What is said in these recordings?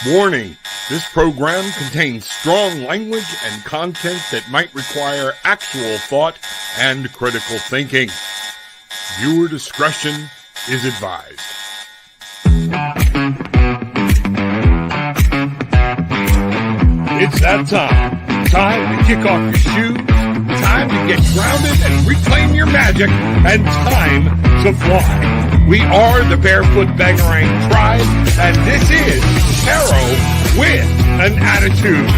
Warning, this program contains strong language and content that might require actual thought and critical thinking. Viewer discretion is advised. It's that time. Time to kick off your shoes, time to get grounded and reclaim your magic, and time to fly. We are the Barefoot Bangarang Tribe, and this is Tarot with an Attitude,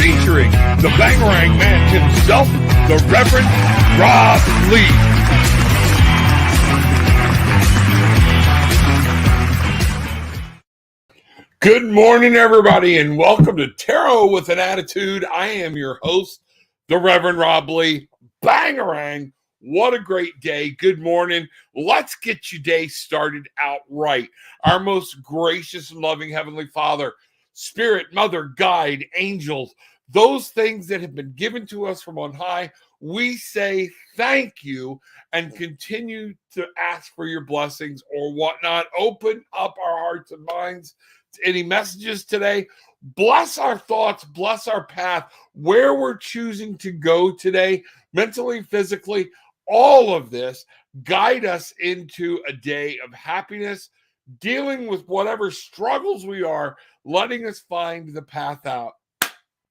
featuring the Bangarang man himself, the Reverend Rob Lee. Good morning, everybody, and welcome to Tarot with an Attitude. I am your host, the Reverend Rob Lee. Bangarang. What a great day. Good morning. Let's get your day started out right. Our most gracious and loving Heavenly Father, Spirit, Mother, Guide, Angels, those things that have been given to us from on high, we say thank you and continue to ask for your blessings or whatnot. Open up our hearts and minds to any messages today. Bless our thoughts, bless our path, where we're choosing to go today, mentally, physically. All of this guide us into a day of happiness, dealing with whatever struggles we are, letting us find the path out.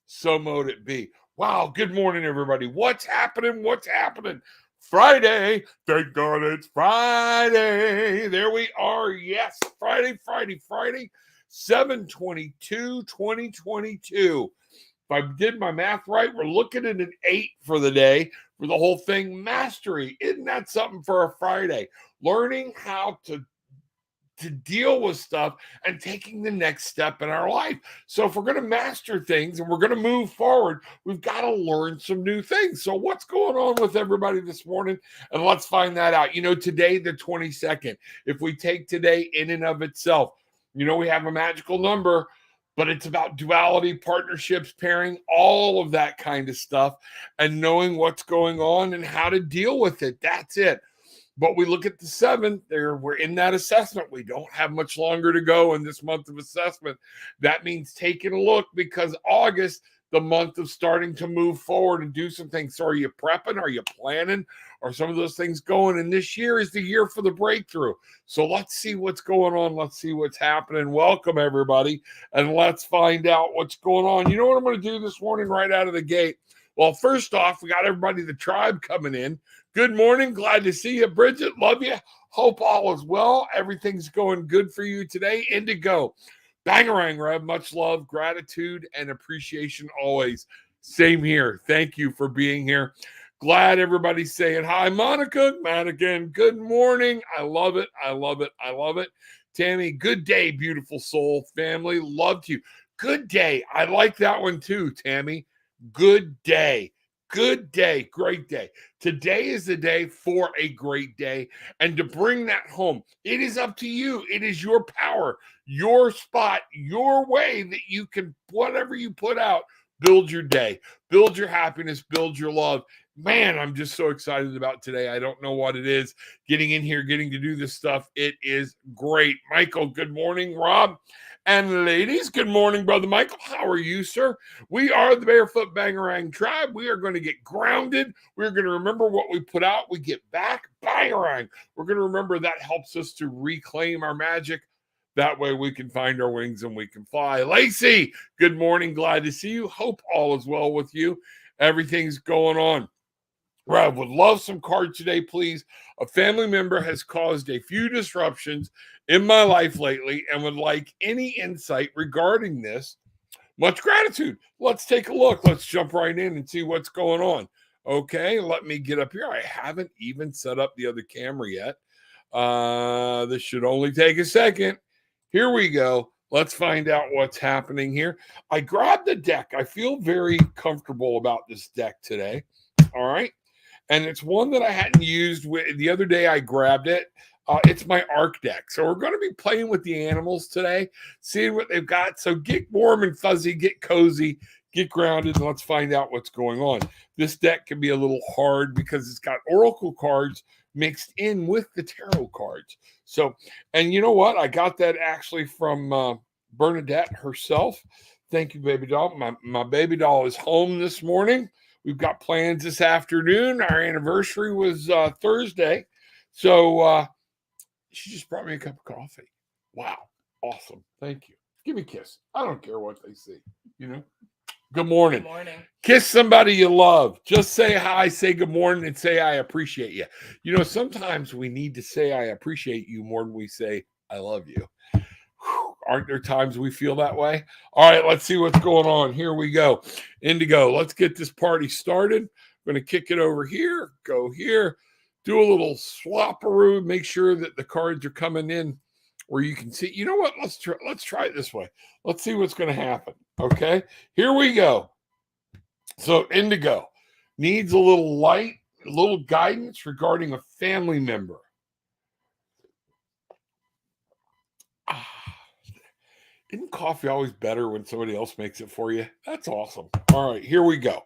So mote it be. Wow, good morning, everybody. What's happening? What's happening? Friday. Thank God it's Friday. There we are. Yes, Friday. 7/22/2022. If I did my math right, we're looking at an 8 for the day, for the whole thing. Mastery. Isn't that something for a Friday? Learning how to deal with stuff and taking the next step in our life. So if we're going to master things and we're going to move forward, we've got to learn some new things. So what's going on with everybody this morning? And let's find that out. You know, today, the 22nd, if we take today in and of itself, you know, we have a magical number, but it's about duality, partnerships, pairing, all of that kind of stuff, and knowing what's going on and how to deal with it. That's it. But we look at the 7th, we're in that assessment. We don't have much longer to go in this month of assessment. That means taking a look, because August, the month of starting to move forward and do some things. So are you prepping? Are you planning? Are some of those things going? And this year is the year for the breakthrough. So let's see what's going on. Let's see what's happening. Welcome, everybody. And let's find out what's going on. You know what I'm going to do this morning right out of the gate? Well, first off, we got everybody, the tribe, coming in. Good morning. Glad to see you. Bridget, love you. Hope all is well. Everything's going good for you today. Indigo. Bangarang, Rev. Much love, gratitude, and appreciation always. Same here. Thank you for being here. Glad everybody's saying hi. Monica, Madigan, good morning. I love it. I love it. I love it. Tammy, good day, beautiful soul family. Loved you. Good day. I like that one too, Tammy. Good day. Good day. Great day. Today is the day for a great day. And to bring that home, it is up to you. It is your power, your spot, your way that you can, whatever you put out, build your day, build your happiness, build your love. Man, I'm just so excited about today. I don't know what it is. Getting in here, getting to do this stuff. It is great. Michael, good morning. Rob. And ladies, good morning, Brother Michael. How are you, sir? We are the Barefoot Bangarang Tribe. We are going to get grounded. We're going to remember what we put out. We get back. Bangarang. We're going to remember that helps us to reclaim our magic. That way we can find our wings and we can fly. Lacey, good morning. Glad to see you. Hope all is well with you. Everything's going on. Rob, would love some cards today, please. A family member has caused a few disruptions in my life lately and would like any insight regarding this. Much gratitude. Let's take a look. Let's jump right in and see what's going on. Okay, let me get up here. I haven't even set up the other camera yet. This should only take a second. Here we go. Let's find out what's happening here. I grabbed the deck. I feel very comfortable about this deck today. All right. And it's one that I hadn't used. The other day I grabbed it. It's my ARC deck. So we're going to be playing with the animals today, seeing what they've got. So get warm and fuzzy, get cozy, get grounded, and let's find out what's going on. This deck can be a little hard because it's got oracle cards mixed in with the tarot cards. So, and you know what? I got that actually from Bernadette herself. Thank you, baby doll. My baby doll is home this morning. We've got plans this afternoon. Our anniversary was Thursday. So she just brought me a cup of coffee. Wow. Awesome. Thank you. Give me a kiss. I don't care what they see, you know. Good morning. Good morning. Kiss somebody you love. Just say hi, say good morning, and say I appreciate you. You know, sometimes we need to say I appreciate you more than we say I love you. Whew, aren't there times we feel that way? All right, let's see what's going on. Here we go. Indigo, let's get this party started. I'm going to kick it over here, go here, do a little swapperoo, make sure that the cards are coming in where you can see. You know what? Let's try it this way. Let's see what's going to happen. Okay, here we go. So Indigo needs a little light, a little guidance regarding a family member. Isn't coffee always better when somebody else makes it for you? That's awesome. All right, here we go.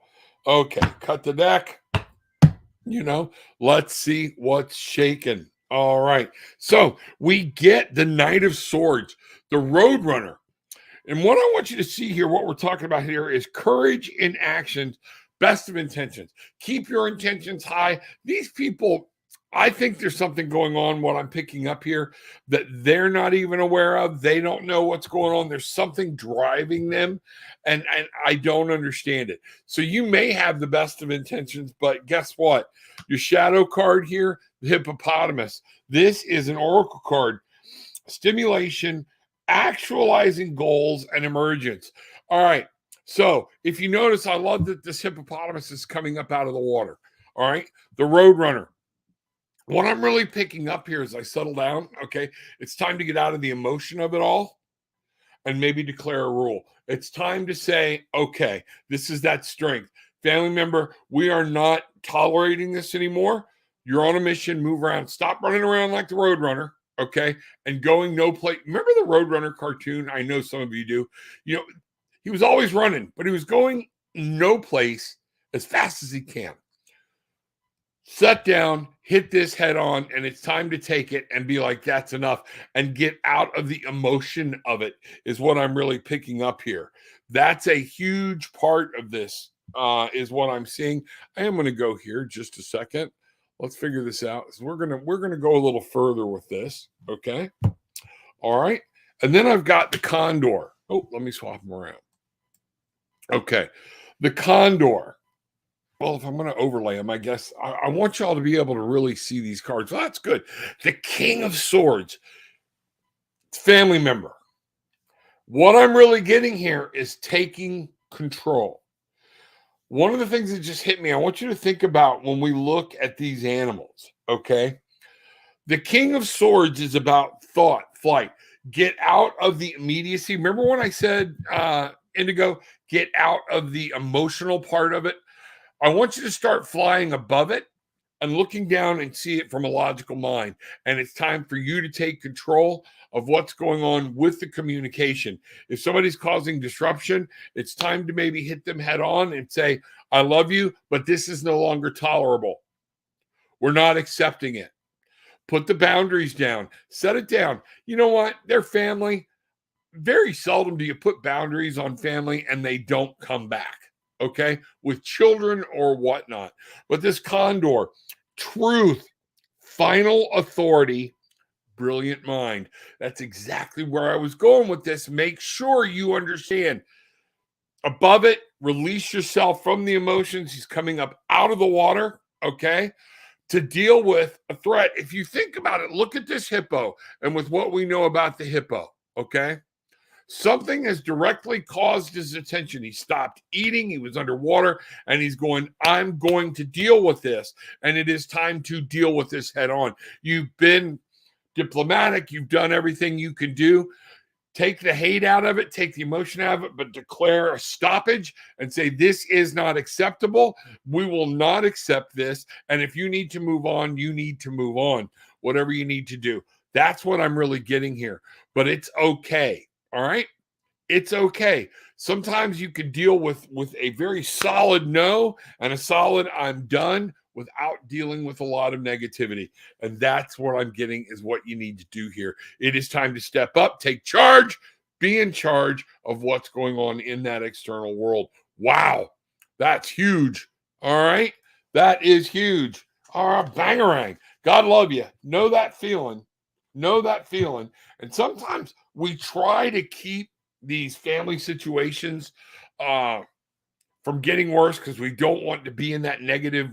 Okay, cut the deck. You know, let's see what's shaking. All right, so we get the Knight of Swords, the Roadrunner. And what I want you to see here, what we're talking about here is courage in actions, best of intentions. Keep your intentions high. These people, I think there's something going on, what I'm picking up here, that they're not even aware of. They don't know what's going on. There's something driving them, and I don't understand it. So you may have the best of intentions, but guess what? Your shadow card here, the hippopotamus. This is an oracle card. Stimulation, actualizing goals, and emergence. All right. So if you notice, I love that this hippopotamus is coming up out of the water. All right. The Roadrunner. What I'm really picking up here as I settle down, okay, it's time to get out of the emotion of it all and maybe declare a rule. It's time to say, okay, this is that strength. Family member, we are not tolerating this anymore. You're on a mission, move around. Stop running around like the Roadrunner, okay, and going no place. Remember the Roadrunner cartoon? I know some of you do. You know, he was always running, but he was going no place as fast as he can. Sit down, hit this head on, and it's time to take it and be like, that's enough, and get out of the emotion of it is what I'm really picking up here. That's a huge part of this, is what I'm seeing. I am going to go here just a second. Let's figure this out. So we're gonna go a little further with this. Okay. All right. And then I've got the Condor. Oh, let me swap them around. Okay. The Condor. Well, if I'm going to overlay them, I guess I want y'all to be able to really see these cards. Well, that's good. The King of Swords, family member. What I'm really getting here is taking control. One of the things that just hit me, I want you to think about when we look at these animals, okay? The King of Swords is about thought, flight. Get out of the immediacy. Remember when I said, Indigo, get out of the emotional part of it? I want you to start flying above it and looking down and see it from a logical mind. And it's time for you to take control of what's going on with the communication. If somebody's causing disruption, it's time to maybe hit them head on and say, I love you, but this is no longer tolerable. We're not accepting it. Put the boundaries down. Set it down. You know what? They're family. Very seldom do you put boundaries on family and they don't come back. Okay, with children or whatnot. But this Condor, truth, final authority, brilliant mind. That's exactly where I was going with this. Make sure you understand. Above it, release yourself from the emotions. He's coming up out of the water, okay, to deal with a threat. If you think about it, look at this hippo and with what we know about the hippo, okay? Something has directly caused his attention. He stopped eating. He was underwater and he's going, I'm going to deal with this. And it is time to deal with this head on. You've been diplomatic. You've done everything you can do. Take the hate out of it, take the emotion out of it, but declare a stoppage and say, this is not acceptable. We will not accept this. And if you need to move on, you need to move on, whatever you need to do. That's what I'm really getting here. But it's okay. All right. It's okay. Sometimes you can deal with a very solid no and a solid I'm done without dealing with a lot of negativity. And that's what I'm getting is what you need to do here. It is time to step up, take charge, Be in charge of what's going on in that external world. Wow, that's huge. All right, that is huge. All right, bangarang. God love you. Know that feeling. Know that feeling. And sometimes we try to keep these family situations from getting worse because we don't want to be in that negative,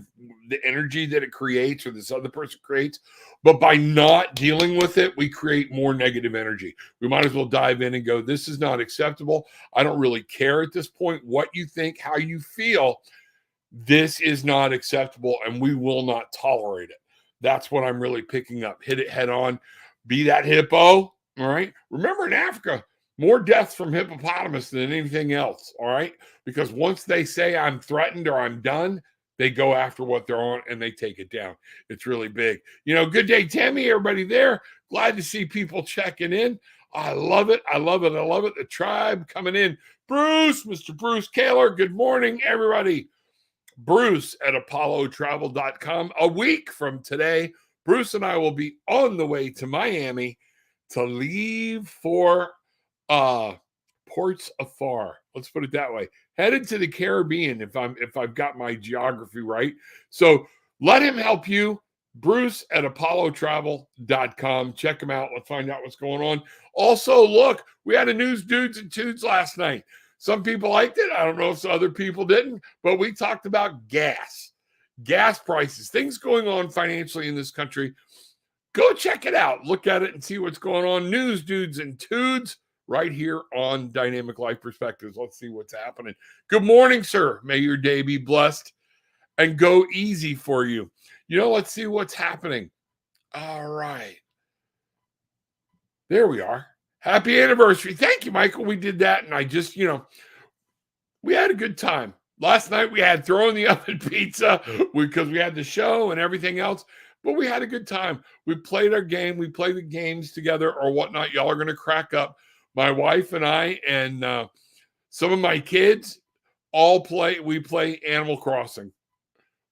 the energy that it creates or this other person creates. But by not dealing with it, we create more negative energy. We might as well dive in and go, this is not acceptable. I don't really care at this point what you think, how you feel. This is not acceptable and we will not tolerate it. That's what I'm really picking up. Hit it head on. Be that hippo. All right. Remember, in Africa, more deaths from hippopotamus than anything else. All right. Because once they say I'm threatened or I'm done, they go after what they're on and they take it down. It's really big. Good day, Tammy. Everybody there. Glad to see people checking in. I love it. I love it. I love it. The tribe coming in. Bruce, Mr. Bruce Kaler. Good morning, everybody. Bruce at apollotravel.com. A week from today, Bruce and I will be on the way to Miami to leave for ports afar. Let's put it that way. Headed to the Caribbean if I've got my geography right. So let him help you. Bruce at apollotravel.com. Check him out. Let's find out what's going on. Also, look, we had a news dudes and tudes last night. Some people liked it. I don't know if some other people didn't, but we talked about gas prices, things going on financially in this country. Go check it out. Look at it and see what's going on. News dudes and tudes right here on Dynamic Life Perspectives. Let's see what's happening. Good morning, sir. May your day be blessed and go easy for you. Let's see what's happening. All right. There we are. Happy anniversary. Thank you, Michael. We did that. And I just, we had a good time. Last night we had throw in the oven pizza because we had the show and everything else. But we had a good time. We played our game. We played the games together or whatnot. Y'all are going to crack up. My wife and I and some of my kids we play Animal Crossing.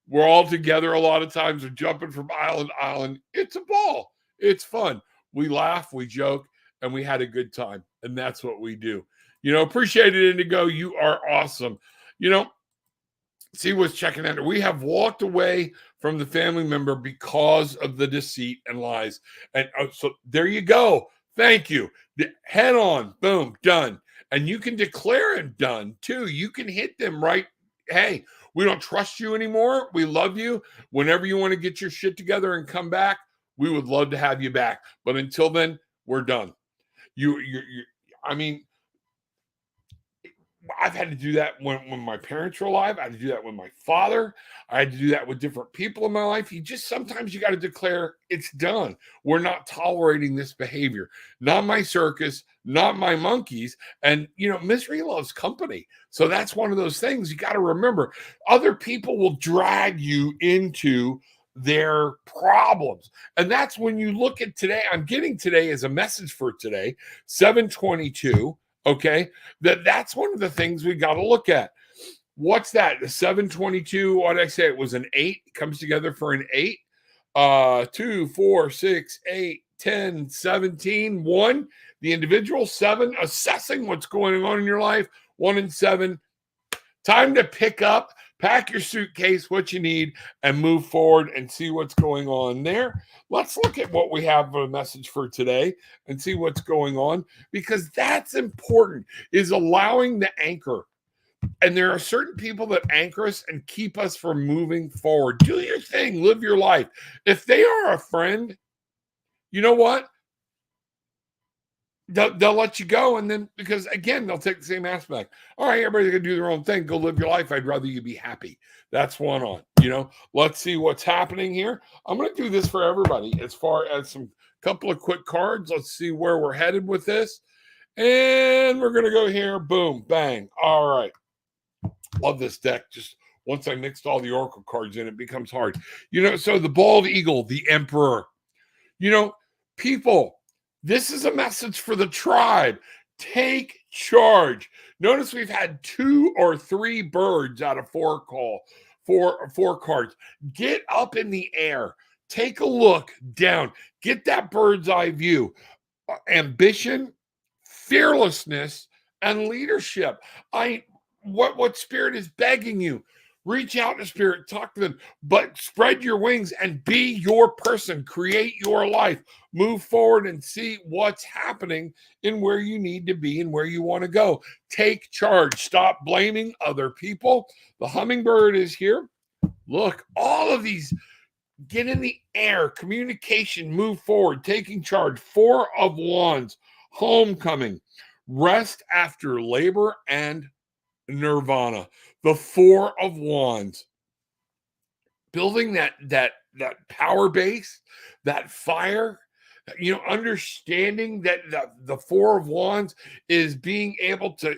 We're all together a lot of times. We're jumping from island to island. It's a ball. It's fun. We laugh, we joke, and we had a good time. And that's what we do. Appreciate it, Indigo. You are awesome. See what's checking out. We have walked away from the family member because of the deceit and lies. And so there you go. Thank you. Head on. Boom. Done. And you can declare it done too. You can hit them right. Hey, we don't trust you anymore. We love you. Whenever you want to get your shit together and come back, we would love to have you back. But until then, we're done. I've had to do that when my parents were alive. I had to do that with my father. I had to do that with different people in my life. Sometimes you got to declare it's done. We're not tolerating this behavior. Not my circus, not my monkeys. And, misery loves company. So that's one of those things you got to remember. Other people will drag you into their problems. And that's when you look at today. I'm getting today as a message for today, 722. Okay, that's one of the things we got to look at. What's that? The 722. What did I say? It was an 8. It comes together for an 8. 2, 4, 6, 8, 10, 17. 1. The individual. 7. Assessing what's going on in your life. 1 and 7. Time to pick up, pack your suitcase, what you need, and move forward and see what's going on there. Let's look at what we have a message for today and see what's going on, because that's important, is allowing the anchor. And there are certain people that anchor us and keep us from moving forward. Do your thing, live your life. If they are a friend, you know what? They'll let you go, and then because again they'll take the same aspect. All right, everybody's gonna do their own thing. Go live your life. I'd rather you be happy. That's one on. Let's see what's happening here. I'm gonna do this for everybody as far as some couple of quick cards. Let's see where we're headed with this, and we're gonna go here. Boom, bang. All right, love this deck. Just once I mixed all the oracle cards in, it becomes hard. So the bald eagle, the emperor. People. This is a message for the tribe. Take charge. Notice we've had 2 or 3 birds out of 4 cards. Get up in the air. Take a look down. Get that bird's eye view. Ambition, fearlessness and leadership. What spirit is begging you? Reach out to spirit, talk to them, but spread your wings and be your person. Create your life. Move forward and see what's happening in where you need to be and where you want to go. Take charge. Stop blaming other people. The hummingbird is here. Look, all of these, get in the air, communication, move forward, taking charge. 4 of Wands, homecoming, rest after labor, and nirvana. The 4 of Wands, building that power base, that fire, understanding that the 4 of Wands is being able to,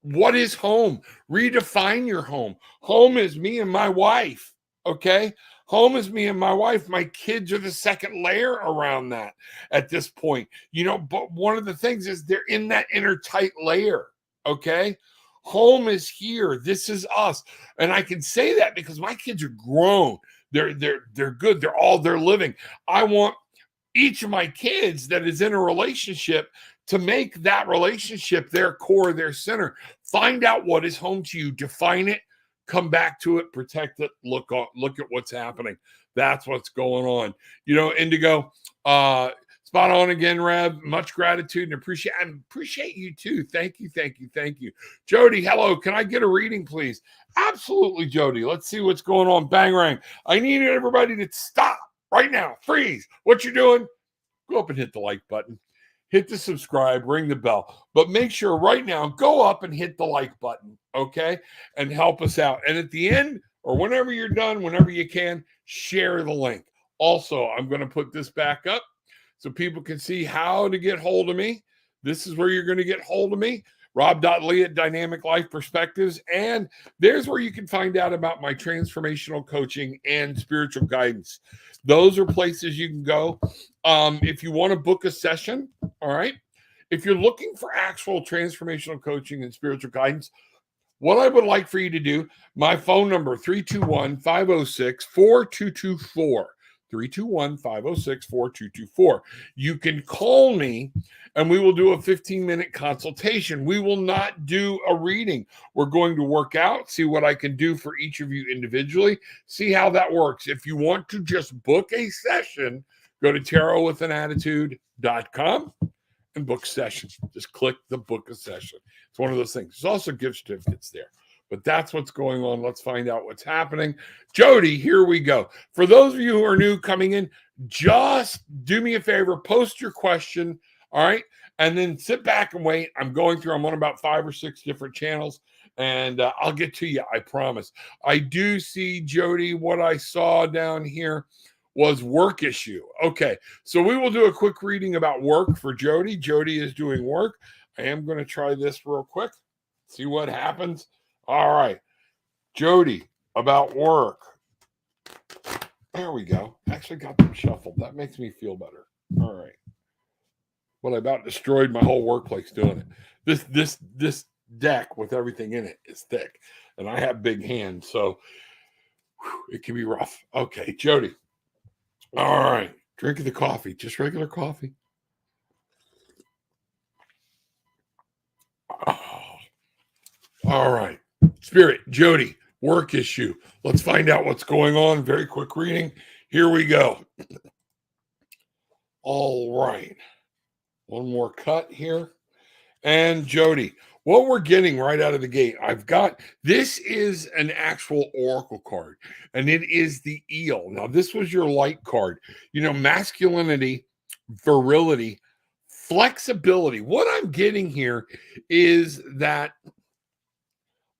what is home? Redefine your home. Home is me and my wife. Okay. Home is me and my wife. My kids are the second layer around that at this point. But one of the things is they're in that inner tight layer. Okay. Home is here. This is us. And I can say that because my kids are grown. They're good. They're living. I want each of my kids that is in a relationship to make that relationship their core, their center. Find out what is home to you, define it, come back to it, protect it, look at what's happening. That's what's going on. Indigo, spot on again, Rev. Much gratitude and appreciate you too. Thank you. Jody, hello. Can I get a reading, please? Absolutely, Jody. Let's see what's going on. Bangarang. I need everybody to stop right now. Freeze. What you're doing, go up and hit the like button. Hit the subscribe, ring the bell. But make sure right now, go up and hit the like button, okay? And help us out. And at the end, or whenever you're done, whenever you can, share the link. Also, I'm going to put this back up so people can see how to get hold of me. This is where you're going to get hold of me. Rob.Lee at Dynamic Life Perspectives. And there's where you can find out about my transformational coaching and spiritual guidance. Those are places you can go. If you want to book a session, all right. If you're looking for actual transformational coaching and spiritual guidance, what I would like for you to do, my phone number, 321-506-4224. 321-506-4224. You can call me and we will do a 15-minute consultation. We will not do a reading. We're going to work out, see what I can do for each of you individually, see how that works. If you want to just book a session, go to tarotwithanAttitude.com and book session. Just click the book a session. It's one of those things. There's also gift certificates there. But that's what's going on. Let's find out what's happening. Jody, here we go. For those of you who are new coming in, just do me a favor, post your question, all right? And then sit back and wait. I'm on about 5 or 6 different channels, and I'll get to you, I promise. I do see, Jody, what I saw down here was work issue. Okay, so we will do a quick reading about work for Jody. Jody is doing work. I am going to try this real quick, see what happens. All right, Jody, about work. There we go. Actually got them shuffled. That makes me feel better. All right. Well, I about destroyed my whole workplace doing it. This deck with everything in it is thick, and I have big hands, so it can be rough. Okay, Jody. All right. Drink the coffee, just regular coffee. Oh. All right. Spirit, Jody, work issue. Let's find out what's going on. Very quick reading. Here we go. All right. One more cut here. And Jody, what we're getting right out of the gate, this is an actual oracle card, and it is the eel. Now, this was your light card. Masculinity, virility, flexibility. What I'm getting here is that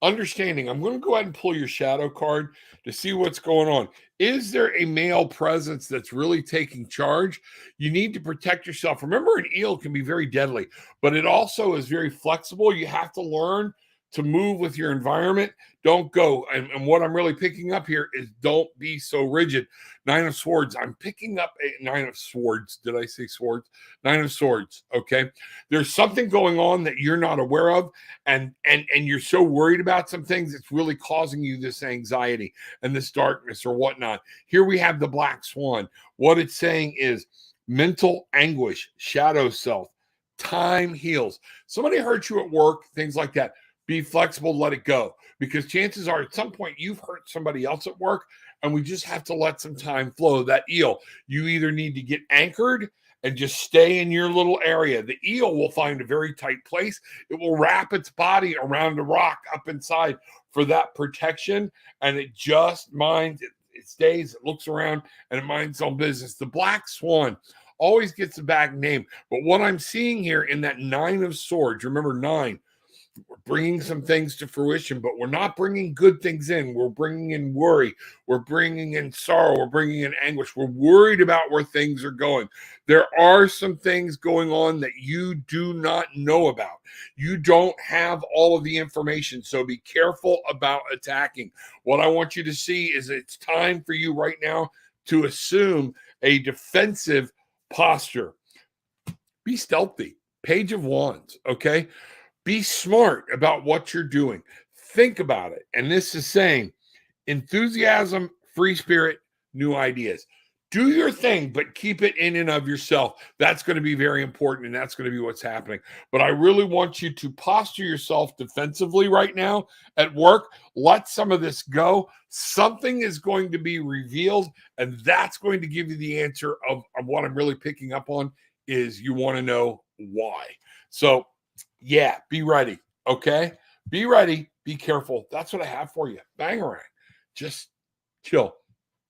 understanding. I'm going to go ahead and pull your shadow card to see what's going on. Is there a male presence that's really taking charge? You need to protect yourself. Remember, an eel can be very deadly, but it also is very flexible. You have to learn to move with your environment. Don't go. And what I'm really picking up here is don't be so rigid. 9 of Swords. I'm picking up a 9 of Swords. Did I say swords? 9 of Swords. Okay. There's something going on that you're not aware of. And you're so worried about some things, it's really causing you this anxiety and this darkness or whatnot. Here we have the Black Swan. What it's saying is mental anguish, shadow self, Time heals. Somebody hurts you at work, things like that. Be flexible, let it go. Because chances are at some point you've hurt somebody else at work, and we just have to let some time flow. That eel, you either need to get anchored and just stay in your little area. The eel will find a very tight place. It will wrap its body around a rock up inside for that protection, and it just minds, it stays, it looks around, and it minds its own business. The black swan always gets a bad name. But what I'm seeing here in that 9 of swords, remember 9, we're bringing some things to fruition, but we're not bringing good things in. We're bringing in worry. We're bringing in sorrow. We're bringing in anguish. We're worried about where things are going. There are some things going on that you do not know about. You don't have all of the information, so be careful about attacking. What I want you to see is it's time for you right now to assume a defensive posture. Be stealthy. Page of Wands, okay? Be smart about what you're doing. Think about it. And this is saying enthusiasm, free spirit, new ideas. Do your thing, but keep it in and of yourself. That's going to be very important, and that's going to be what's happening. But I really want you to posture yourself defensively right now at work. Let some of this go. Something is going to be revealed, and that's going to give you the answer of what I'm really picking up on is you want to know why. So, yeah, be ready, okay? Be ready. Be careful. That's what I have for you. Bangarang. Just chill.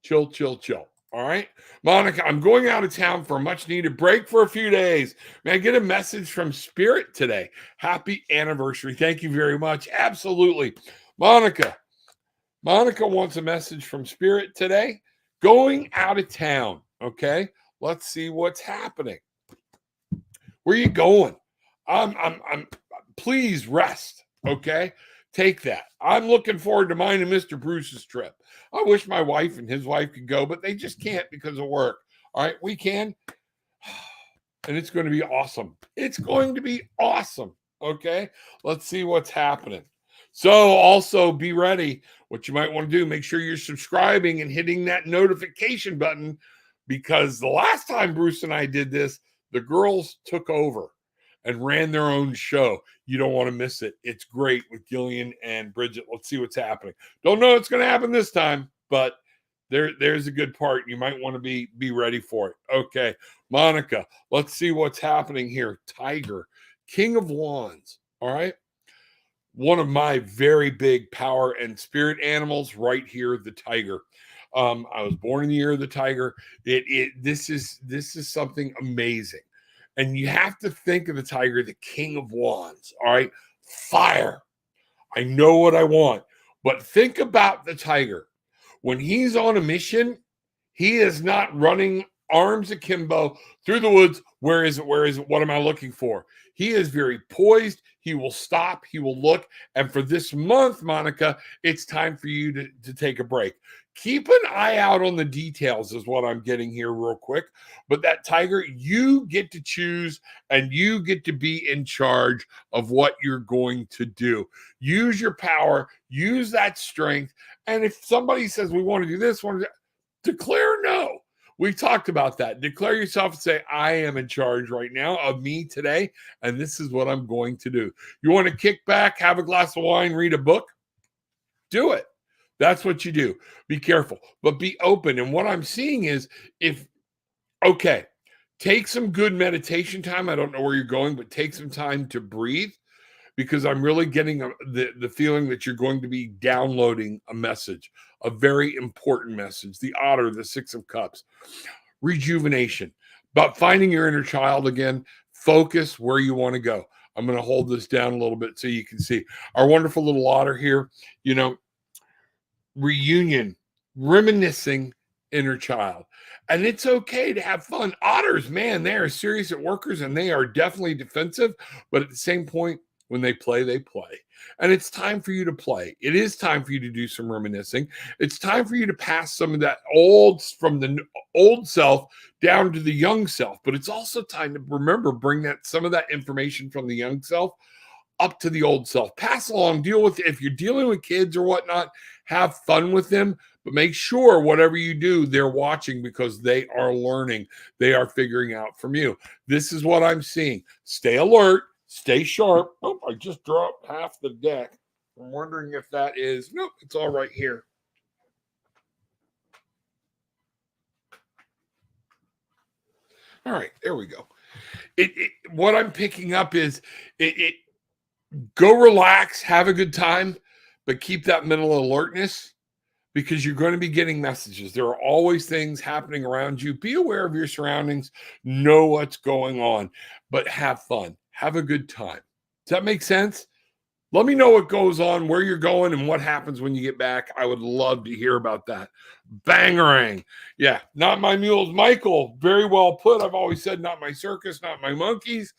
Chill, chill, chill. All right? Monica, I'm going out of town for a much-needed break for a few days. May I get a message from Spirit today? Happy anniversary. Thank you very much. Absolutely. Monica wants a message from Spirit today. Going out of town, okay? Let's see what's happening. Where are you going? I'm please rest, okay? Take that. I'm looking forward to mine and Mr. Bruce's trip. I wish my wife and his wife could go, but they just can't because of work. All right, we can. And it's going to be awesome. It's going to be awesome, okay? Let's see what's happening. So also be ready. What you might want to do, make sure you're subscribing and hitting that notification button, because the last time Bruce and I did this, the girls took over and ran their own show. You don't want to miss it. It's great with Gillian and Bridget. Let's see what's happening. Don't know what's going to happen this time, but there's a good part. You might want to be ready for it. Okay, Monica, let's see what's happening here. Tiger, King of Wands. All right. One of my very big power and spirit animals right here, the tiger. I was born in the year of the tiger. This is something amazing. And you have to think of the tiger, the King of Wands. All right. Fire. I know what I want. But think about the tiger. When he's on a mission, he is not running arms akimbo through the woods. Where is it? Where is it? What am I looking for? He is very poised. He will stop. He will look. And for this month, Monica, it's time for you to take a break. Keep an eye out on the details is what I'm getting here real quick. But that tiger, you get to choose and you get to be in charge of what you're going to do. Use your power. Use that strength. And if somebody says, we want to do this, declare no. We talked about that. Declare yourself and say, I am in charge right now of me today, and this is what I'm going to do. You want to kick back, have a glass of wine, read a book? Do it. That's what you do. Be careful, but be open. And what I'm seeing is take some good meditation time. I don't know where you're going, but take some time to breathe, because I'm really getting the feeling that you're going to be downloading a message, a very important message. The Otter, the 6 of Cups, rejuvenation, about finding your inner child again. Focus where you want to go. I'm going to hold this down a little bit so you can see our wonderful little otter here. Reunion, reminiscing inner child. And it's okay to have fun. Otters, man, they are serious at workers and they are definitely defensive, but at the same point, when they play, they play. And it's time for you to play. It is time for you to do some reminiscing. It's time for you to pass some of that from the old self down to the young self. But it's also time to remember, bring some of that information from the young self up to the old self. Pass along, deal with, if you're dealing with kids or whatnot, have fun with them, but make sure whatever you do, they're watching because they are learning. They are figuring out from you. This is what I'm seeing. Stay alert, stay sharp. Oh, I just dropped half the deck. I'm wondering if that is, nope, it's all right here. All right, there we go. What I'm picking up is go relax, have a good time, but keep that mental alertness because you're going to be getting messages. There are always things happening around you. Be aware of your surroundings, know what's going on, but have fun. Have a good time. Does that make sense? Let me know what goes on, where you're going, and what happens when you get back. I would love to hear about that. Bangarang. Yeah, not my mules. Michael, very well put. I've always said not my circus, not my monkeys,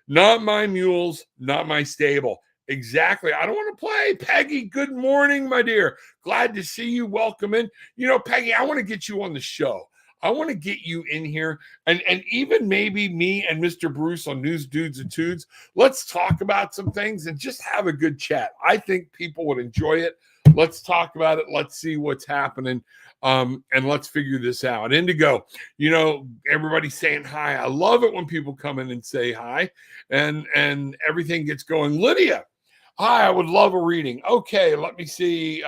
not my mules, not my stable. Exactly. I don't want to play. Peggy, good morning, my dear. Glad to see you. Welcome in. You know, Peggy, I want to get you on the show. I want to get you in here and even maybe me and Mr. Bruce on News Dudes and Tudes. Let's talk about some things and just have a good chat. I think people would enjoy it. Let's talk about it. Let's see what's happening. And let's figure this out. Indigo, you know, everybody's saying hi. I love it when people come in and say hi and everything gets going. Lydia, hi, I would love a reading. Okay, let me see.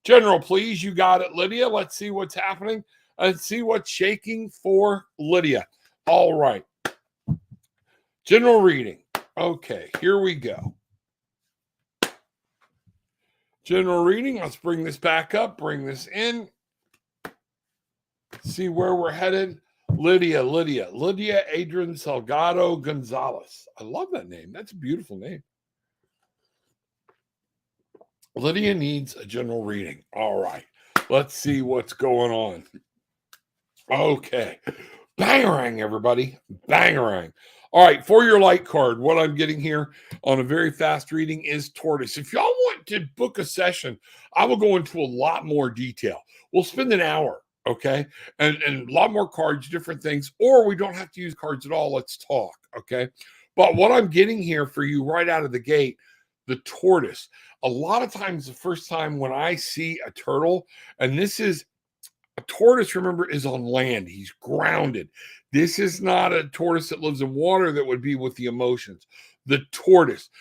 General, please, you got it, Lydia. Let's see what's happening. Let's see what's shaking for Lydia. All right. General reading. Okay, here we go. General reading. Let's bring this back up. Bring this in. See where we're headed. Lydia Adrian Salgado Gonzalez. I love that name. That's a beautiful name. Lydia needs a general reading. All right. Let's see what's going on. Okay. Bangarang, everybody. Bangarang. All right. For your light card, what I'm getting here on a very fast reading is Tortoise. If y'all want to book a session, I will go into a lot more detail. We'll spend an hour, okay? And a lot more cards, different things, or we don't have to use cards at all. Let's talk, okay? But what I'm getting here for you right out of the gate, the tortoise. A lot of times, the first time when I see a turtle, and this is a tortoise, remember, is on land. He's grounded. This is not a tortoise that lives in water that would be with the emotions. The tortoise,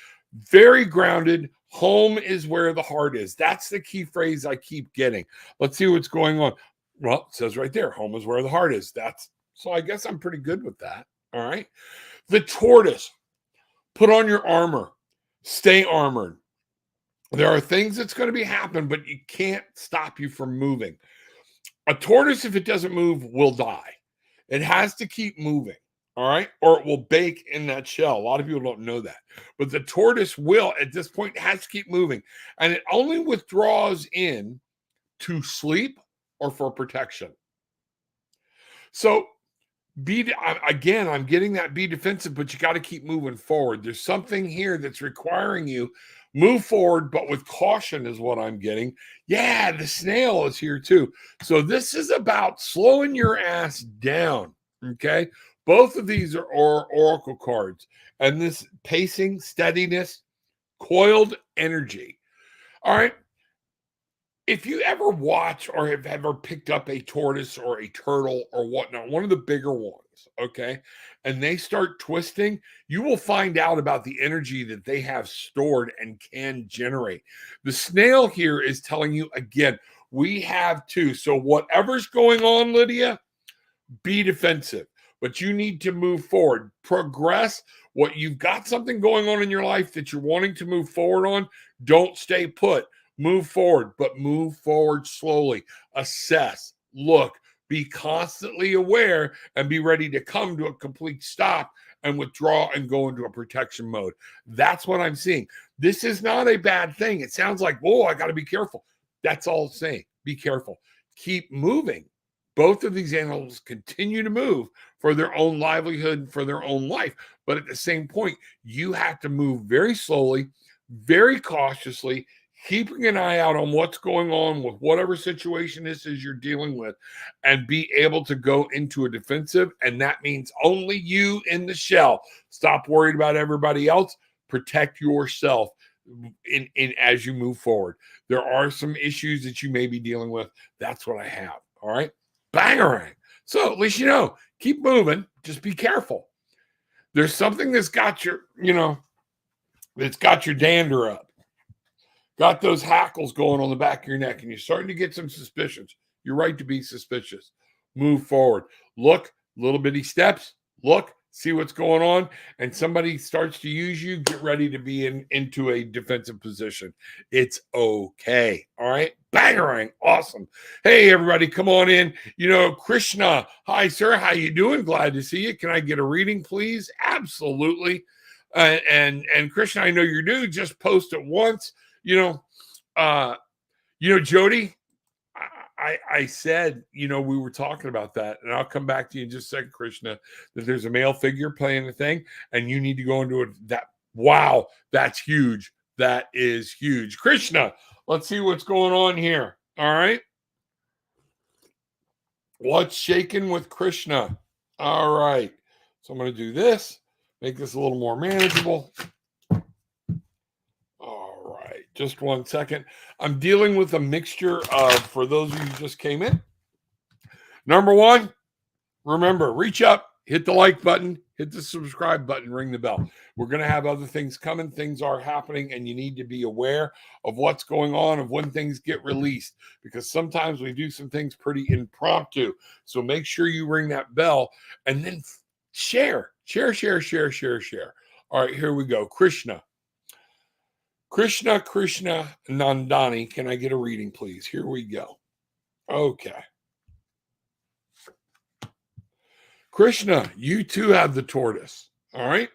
very grounded. Home is where the heart is. That's the key phrase I keep getting. Let's see what's going on. Well, it says right there, home is where the heart is. So I guess I'm pretty good with that. All right. The tortoise, put on your armor. Stay armored. There are things that's going to be happen, but you can't stop you from moving. A tortoise, if it doesn't move, will die. It has to keep moving, all right? Or it will bake in that shell. A lot of people don't know that. But the tortoise will, at this point, has to keep moving. And it only withdraws in to sleep or for protection. So, I'm getting that be defensive, but you got to keep moving forward. There's something here that's requiring you move forward, but with caution is what I'm getting. Yeah, the snail is here too. So this is about slowing your ass down, okay? Both of these are oracle cards, and this pacing, steadiness, coiled energy. All right. If you ever watch or have ever picked up a tortoise or a turtle or whatnot, one of the bigger ones, okay, and they start twisting, you will find out about the energy that they have stored and can generate. The snail here is telling you again, we have to. So whatever's going on, Lydia, be defensive, but you need to move forward, progress. What you've got something going on in your life that you're wanting to move forward on, don't stay put. Move forward, but move forward slowly. Assess, look, be constantly aware, and be ready to come to a complete stop and withdraw and go into a protection mode. That's what I'm seeing. This is not a bad thing. It sounds like, whoa, I got to be careful. That's all it's saying. Be careful. Keep moving. Both of these animals continue to move for their own livelihood, for their own life. But at the same point, you have to move very slowly, very cautiously, keeping an eye out on what's going on with whatever situation this is you're dealing with, and be able to go into a defensive. And that means only you in the shell. Stop worried about everybody else. protect yourself in as you move forward. There are some issues that you may be dealing with. That's what I have. All right. Bangarang. So at least you know, keep moving. Just be careful. There's something that's got your, that's got your dander up. Got those hackles going on the back of your neck, and you're starting to get some suspicions. You're right to be suspicious. Move forward. Look, little bitty steps. Look, see what's going on, and somebody starts to use you, get ready to be into a defensive position. It's okay. All right. Bangarang. Awesome. Hey, everybody, come on in. Krishna. Hi, sir. How you doing? Glad to see you. Can I get a reading, please? Absolutely. And Krishna, I know you're new. Just post it once. Jody, I said, we were talking about that, and I'll come back to you in just a second, Krishna, that there's a male figure playing the thing, and you need to go into it. Wow, that's huge. That is huge. Krishna, let's see what's going on here. All right. What's shaking with Krishna? All right. So I'm going to do this, make this a little more manageable. All right. Just one second. I'm dealing with a mixture of, for those of you who just came in, number one, remember, reach up, hit the like button, hit the subscribe button, ring the bell. We're going to have other things coming. Things are happening, and you need to be aware of what's going on, of when things get released, because sometimes we do some things pretty impromptu. So make sure you ring that bell, and then share. All right, here we go. Krishna Nandani. Can I get a reading, please? Here we go. Okay. Krishna, you too have the tortoise. All right.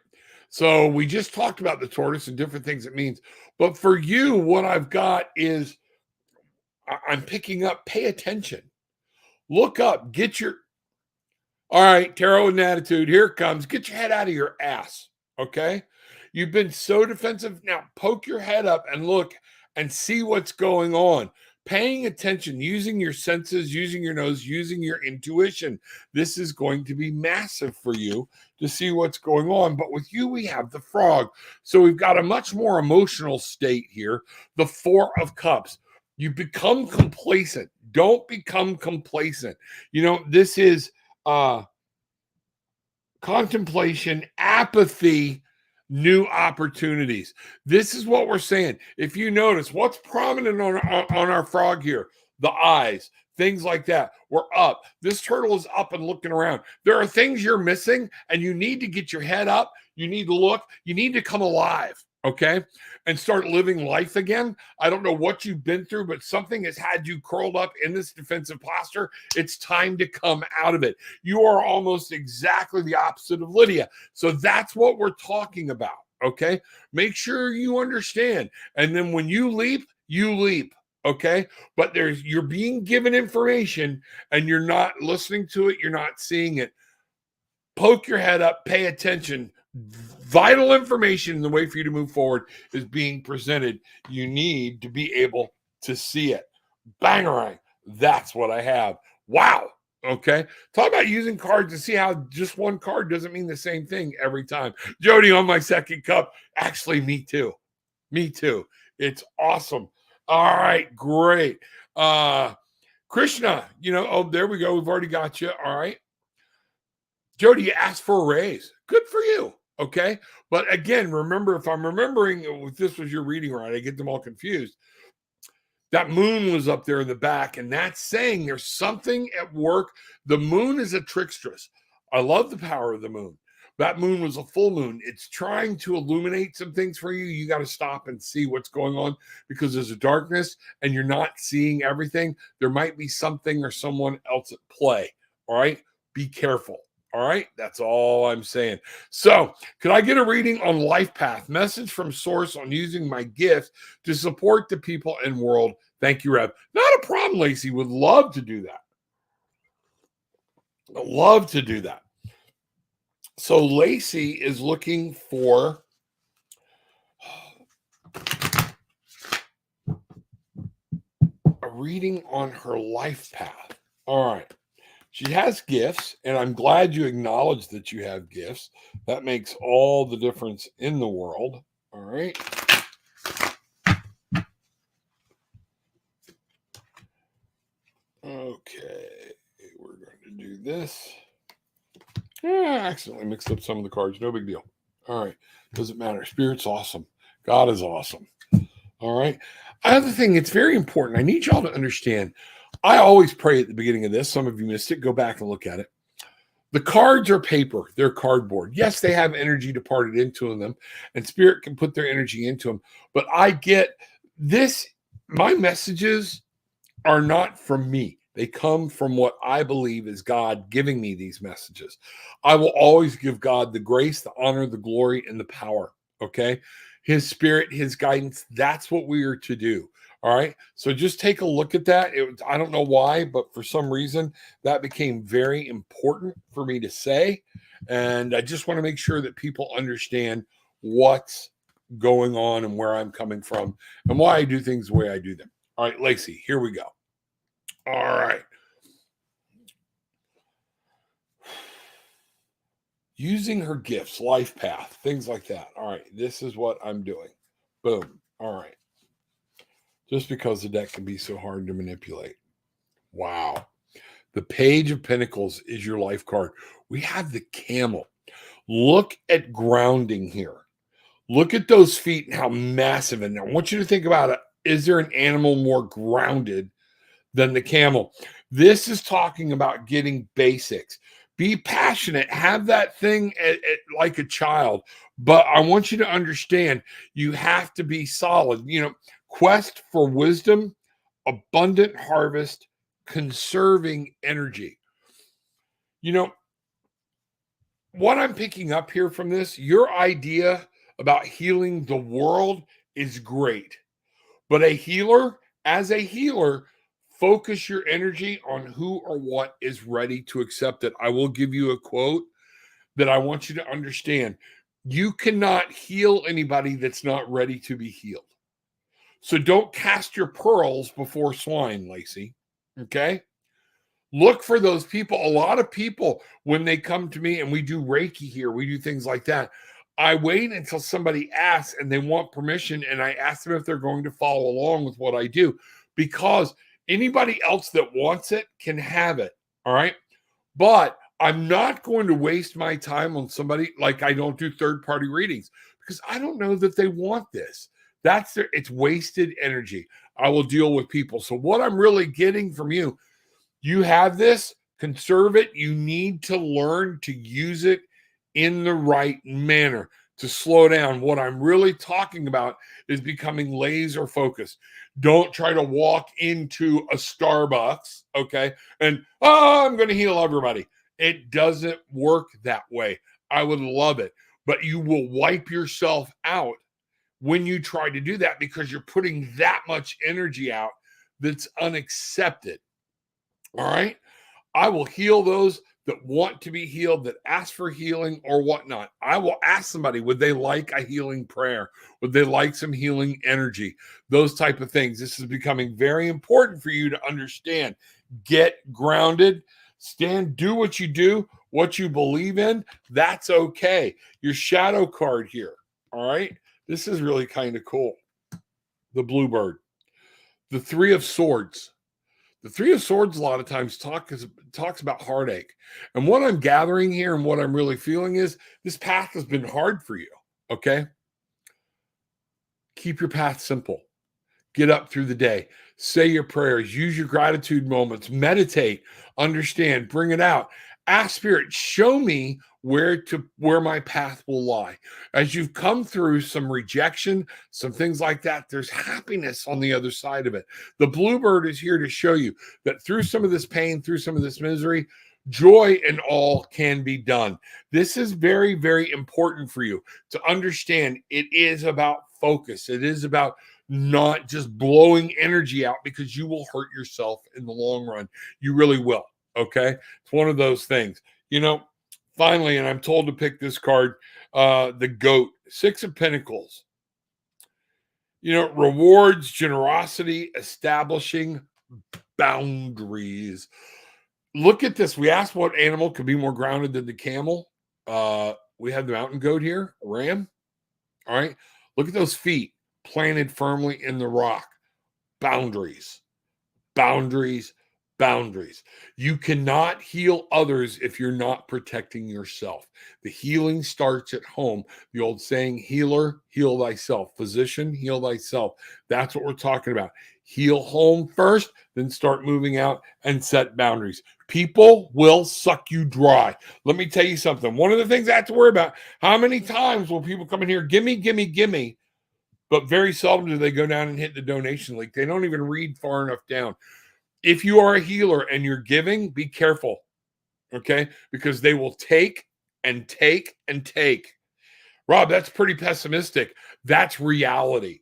So we just talked about the tortoise and different things it means. But for you, what I've got is I'm picking up, pay attention. Look up, all right, tarot and attitude. Here it comes. Get your head out of your ass. Okay. You've been so defensive. Now poke your head up and look and see what's going on. Paying attention, using your senses, using your nose, using your intuition. This is going to be massive for you to see what's going on. But with you, we have the frog. So we've got a much more emotional state here. The Four of Cups. You become complacent. Don't become complacent. This is contemplation, apathy, new opportunities. This is what we're saying. If you notice, what's prominent on our frog here? The eyes, things like that. We're up. This turtle is up and looking around. There are things you're missing, and you need to get your head up. You need to look. You need to come alive, okay? And start living life again. I don't know what you've been through, but something has had you curled up in this defensive posture. It's time to come out of it. You are almost exactly the opposite of Lydia. So that's what we're talking about, okay? Make sure you understand. And then when you leap, okay? But you're being given information and you're not listening to it. You're not seeing it. Poke your head up, pay attention. Vital information, the way for you to move forward is being presented. You need to be able to see it. Bangarang. That's what I have. Wow. Okay. Talk about using cards to see how just one card doesn't mean the same thing every time. Jody on my second cup. Actually, me too. It's awesome. All right. Great. Krishna, there we go. We've already got you. All right. Jody, you asked for a raise. Good for you. Okay. But again, remember, if I'm remembering, if this was your reading right, I get them all confused. That moon was up there in the back, and that's saying there's something at work. The moon is a trickstress. I love the power of the moon. That moon was a full moon. It's trying to illuminate some things for you. You got to stop and see what's going on because there's a darkness and you're not seeing everything. There might be something or someone else at play. All right. Be careful. All right. That's all I'm saying. So could I get a reading on life path? Message from source on using my gift to support the people and world. Thank you, Rev. Not a problem, Lacey. Would love to do that. Love to do that. So Lacey is looking for a reading on her life path. All right. She has gifts, and I'm glad you acknowledge that you have gifts. That makes all the difference in the world. All right. Okay, we're going to do this. I accidentally mixed up some of the cards. No big deal. All right. Doesn't matter. Spirit's awesome. God is awesome. All right. Other thing, it's very important. I need y'all to understand. I always pray at the beginning of this. Some of you missed it. Go back and look at it. The cards are paper. They're cardboard. Yes, they have energy departed into them, and spirit can put their energy into them. But I get this. My messages are not from me. They come from what I believe is God giving me these messages. I will always give God the grace, the honor, the glory, and the power. Okay. His spirit, his guidance. That's what we are to do. All right. So just take a look at that. I don't know why, but for some reason that became very important for me to say. And I just want to make sure that people understand what's going on and where I'm coming from and why I do things the way I do them. All right, Lacey, here we go. All right. Using her gifts, life path, things like that. All right, this is what I'm doing. Boom. All right. Just because the deck can be so hard to manipulate. Wow. The Page of Pentacles is your life card. We have the Camel. Look at grounding here. Look at those feet and how massive. And I want you to think about it. Is there an animal more grounded than the camel? This is talking about getting basics. Be passionate. Have that thing like a child. But I want you to understand you have to be solid. Quest for wisdom, abundant harvest, conserving energy. What I'm picking up here from this, your idea about healing the world is great. But as a healer, focus your energy on who or what is ready to accept it. I will give you a quote that I want you to understand. You cannot heal anybody that's not ready to be healed. So don't cast your pearls before swine, Lacey. Okay? Look for those people. A lot of people, when they come to me and we do Reiki here, we do things like that. I wait until somebody asks and they want permission, and I ask them if they're going to follow along with what I do, because anybody else that wants it can have it. All right. But I'm not going to waste my time on somebody. Like, I don't do third-party readings because I don't know that they want this. It's wasted energy. I will deal with people. So what I'm really getting from you, you have this, conserve it. You need to learn to use it in the right manner to slow down. What I'm really talking about is becoming laser focused. Don't try to walk into a Starbucks, okay, and I'm going to heal everybody. It doesn't work that way. I would love it, but you will wipe yourself out when you try to do that because you're putting that much energy out that's unaccepted. All right. I will heal those that want to be healed, that ask for healing or whatnot. I will ask somebody, would they like a healing prayer? Would they like some healing energy? Those type of things. This is becoming very important for you to understand. Get grounded, do what you do, what you believe in. That's okay. Your shadow card here. All right. This is really kind of cool. The Bluebird, the Three of Swords. The Three of Swords a lot of times talks about heartache. And what I'm gathering here and what I'm really feeling is this path has been hard for you, okay? Keep your path simple. Get up through the day. Say your prayers. Use your gratitude moments. Meditate. Understand. Bring it out. Ask Spirit, show me where my path will lie. As you've come through some rejection, some things like that, there's happiness on the other side of it. The Bluebird is here to show you that through some of this pain, through some of this misery, joy and all can be done. This is very, very important for you to understand. It is about focus. It is about not just blowing energy out, because you will hurt yourself in the long run. You really will. Okay. It's one of those things, finally, and I'm told to pick this card, the Goat, Six of Pentacles. Rewards, generosity, establishing boundaries. Look at this. We asked what animal could be more grounded than the camel. We have the mountain goat here, a ram. All right. Look at those feet planted firmly in the rock. Boundaries, boundaries, boundaries. You cannot heal others if you're not protecting yourself. The healing starts at home. The old saying, healer, heal thyself. Physician, heal thyself. That's what we're talking about. Heal home first, then start moving out and set boundaries. People will suck you dry. Let me tell you something. One of the things I have to worry about, how many times will people come in here, gimme, gimme, gimme, but very seldom do they go down and hit the donation link. They don't even read far enough down. If you are a healer and you're giving, be careful, okay? Because they will take and take and take. Rob, that's pretty pessimistic. That's reality.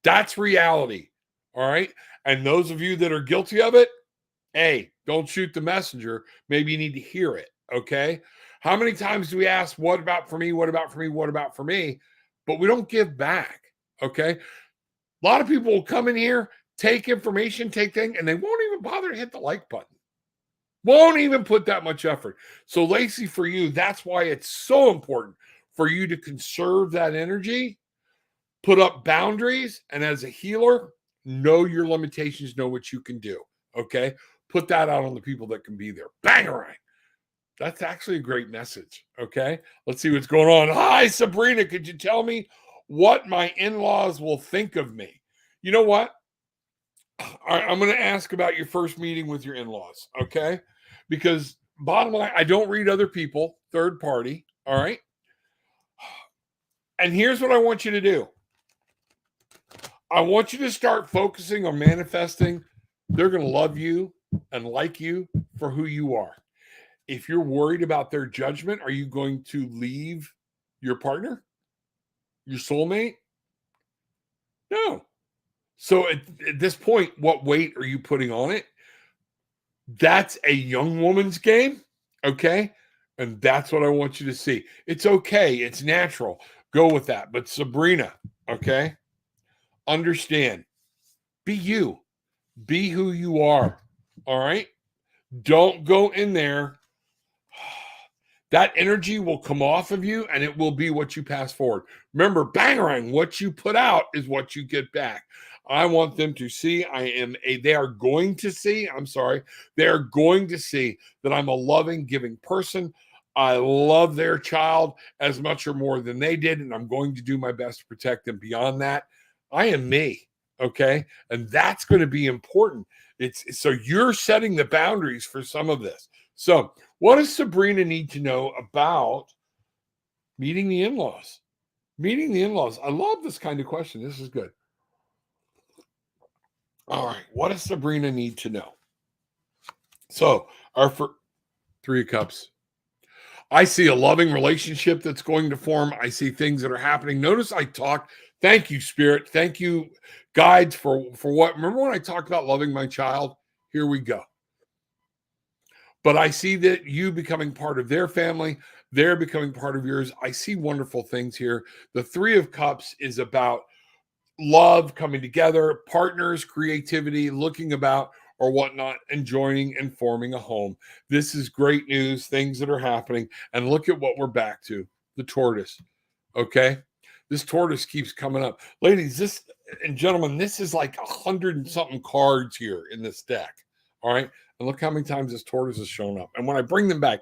That's reality, all right? And those of you that are guilty of it, hey, don't shoot the messenger. Maybe you need to hear it, okay? How many times do we ask, what about for me? What about for me? What about for me? But we don't give back, okay? A lot of people will come in here, take information, take things, and they won't even bother to hit the like button. Won't even put that much effort. So, Lacey, for you, that's why it's so important for you to conserve that energy, put up boundaries, and as a healer, know your limitations, know what you can do. Okay? Put that out on the people that can be there. Bangarang. That's actually a great message. Okay? Let's see what's going on. Hi, Sabrina. Could you tell me what my in-laws will think of me? You know what? I'm going to ask about your first meeting with your in-laws, okay? Because bottom line, I don't read other people, third party, all right? And here's what I want you to do. I want you to start focusing on manifesting. They're going to love you and like you for who you are. If you're worried about their judgment, are you going to leave your partner, your soulmate? No. So at this point, what weight are you putting on it? That's a young woman's game, okay? And that's what I want you to see. It's okay. It's natural. Go with that. But Sabrina, okay? Understand. Be you. Be who you are. All right? Don't go in there. That energy will come off of you and it will be what you pass forward. Remember, bangarang, what you put out is what you get back. I want them to see they are going to see that I'm a loving, giving person. I love their child as much or more than they did, and I'm going to do my best to protect them. Beyond that, I am me, okay? And that's going to be important. So you're setting the boundaries for some of this. So what does Sabrina need to know about meeting the in-laws? Meeting the in-laws. I love this kind of question. This is good. All right. What does Sabrina need to know? So, Three of Cups. I see a loving relationship that's going to form. I see things that are happening. Notice I talk. Thank you, Spirit. Thank you, guides, for what. Remember when I talked about loving my child? Here we go. But I see that you becoming part of their family, they're becoming part of yours. I see wonderful things here. The Three of Cups is about love coming together, partners, creativity, looking about or whatnot, and joining and forming a home. This is great news, things that are happening. And look at what we're back to, the tortoise. Okay. This tortoise keeps coming up. Ladies, this and gentlemen, this is like 100 and something cards here in this deck. All right. And look how many times this tortoise has shown up. And when I bring them back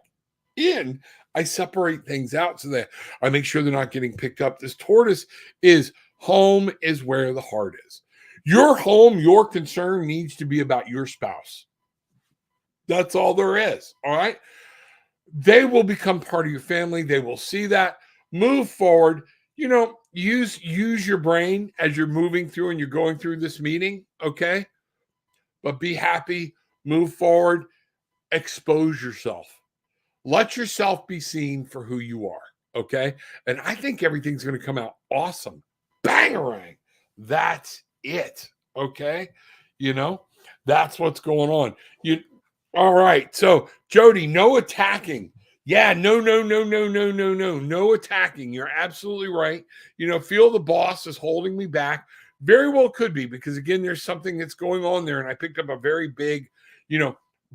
in, I separate things out so that I make sure they're not getting picked up. This tortoise is home is where the heart is. Your home, your concern needs to be about your spouse. That's all there is. All right. They will become part of your family. They will see that. Move forward. Use your brain as you're moving through and you're going through this meeting. Okay. But be happy. Move forward. Expose yourself. Let yourself be seen for who you are. Okay. And I think everything's going to come out awesome. Bangarang. That's it. Okay. That's what's going on. All right. So, Jody, no attacking. Yeah, no attacking. You're absolutely right. Feel the boss is holding me back. Very well could be, because again, there's something that's going on there. And I picked up a very big,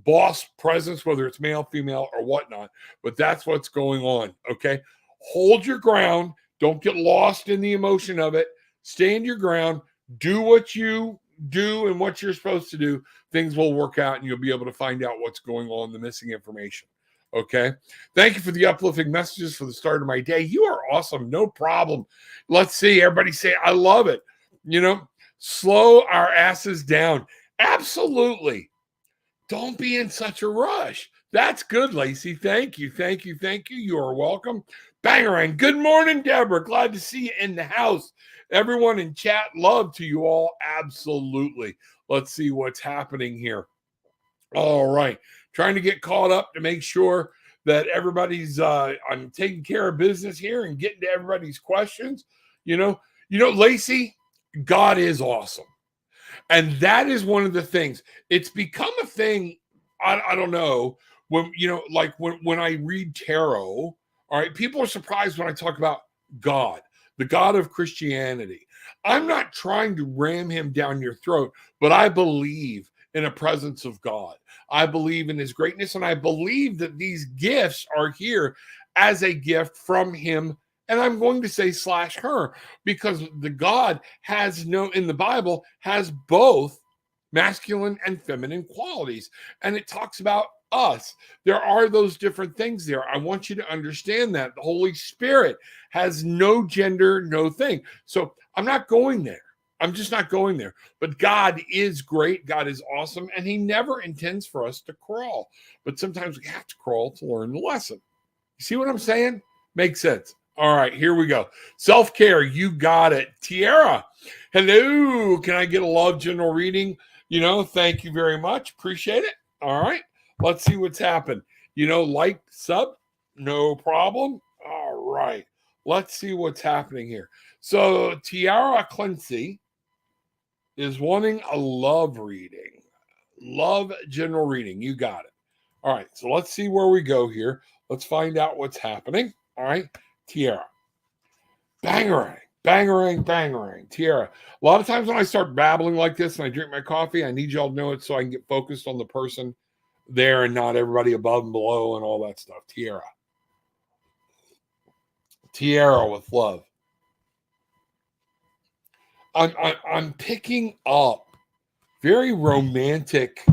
boss presence, whether it's male, female, or whatnot. But that's what's going on. Okay. Hold your ground. Don't get lost in the emotion of it. Stand your ground. Do what you do and what you're supposed to do. Things will work out and you'll be able to find out what's going on, the missing information. Okay. Thank you for the uplifting messages for the start of my day. You are awesome. No problem. Let's see. Everybody say, I love it. Slow our asses down. Absolutely. Don't be in such a rush. That's good, Lacey. Thank you. Thank you. Thank you. You are welcome. Bangarang. Good morning, Deborah. Glad to see you in the house. Everyone in chat, love to you all. Absolutely. Let's see what's happening here. All right. Trying to get caught up to make sure that everybody's I'm taking care of business here and getting to everybody's questions. Lacey, God is awesome. And that is one of the things. It's become a thing. I don't know when when I read tarot. All right, people are surprised when I talk about God, the God of Christianity. I'm not trying to ram him down your throat, but I believe in a presence of God. I believe in his greatness, and I believe that these gifts are here as a gift from him. And I'm going to say / her, because the God in the Bible has both masculine and feminine qualities. And it talks about us. There are those different things there. I want you to understand that the Holy Spirit has no gender, no thing. So I'm not going there. I'm just not going there. But God is great. God is awesome. And he never intends for us to crawl. But sometimes we have to crawl to learn the lesson. You see what I'm saying? Makes sense. All right, here we go. Self-care, you got it. Tiara, hello. Can I get a love general reading? Thank you very much. Appreciate it. All right, let's see what's happened. Like, sub, no problem. All right, let's see what's happening here. So Tiara Clancy is wanting a love reading. Love general reading. You got it. All right, so let's see where we go here. Let's find out what's happening. All right. Tiara. Bangarang, bangarang, bangarang. Tiara. A lot of times when I start babbling like this and I drink my coffee, I need y'all to know it so I can get focused on the person there and not everybody above and below and all that stuff. Tiara. Tiara with love. I'm picking up very romantic.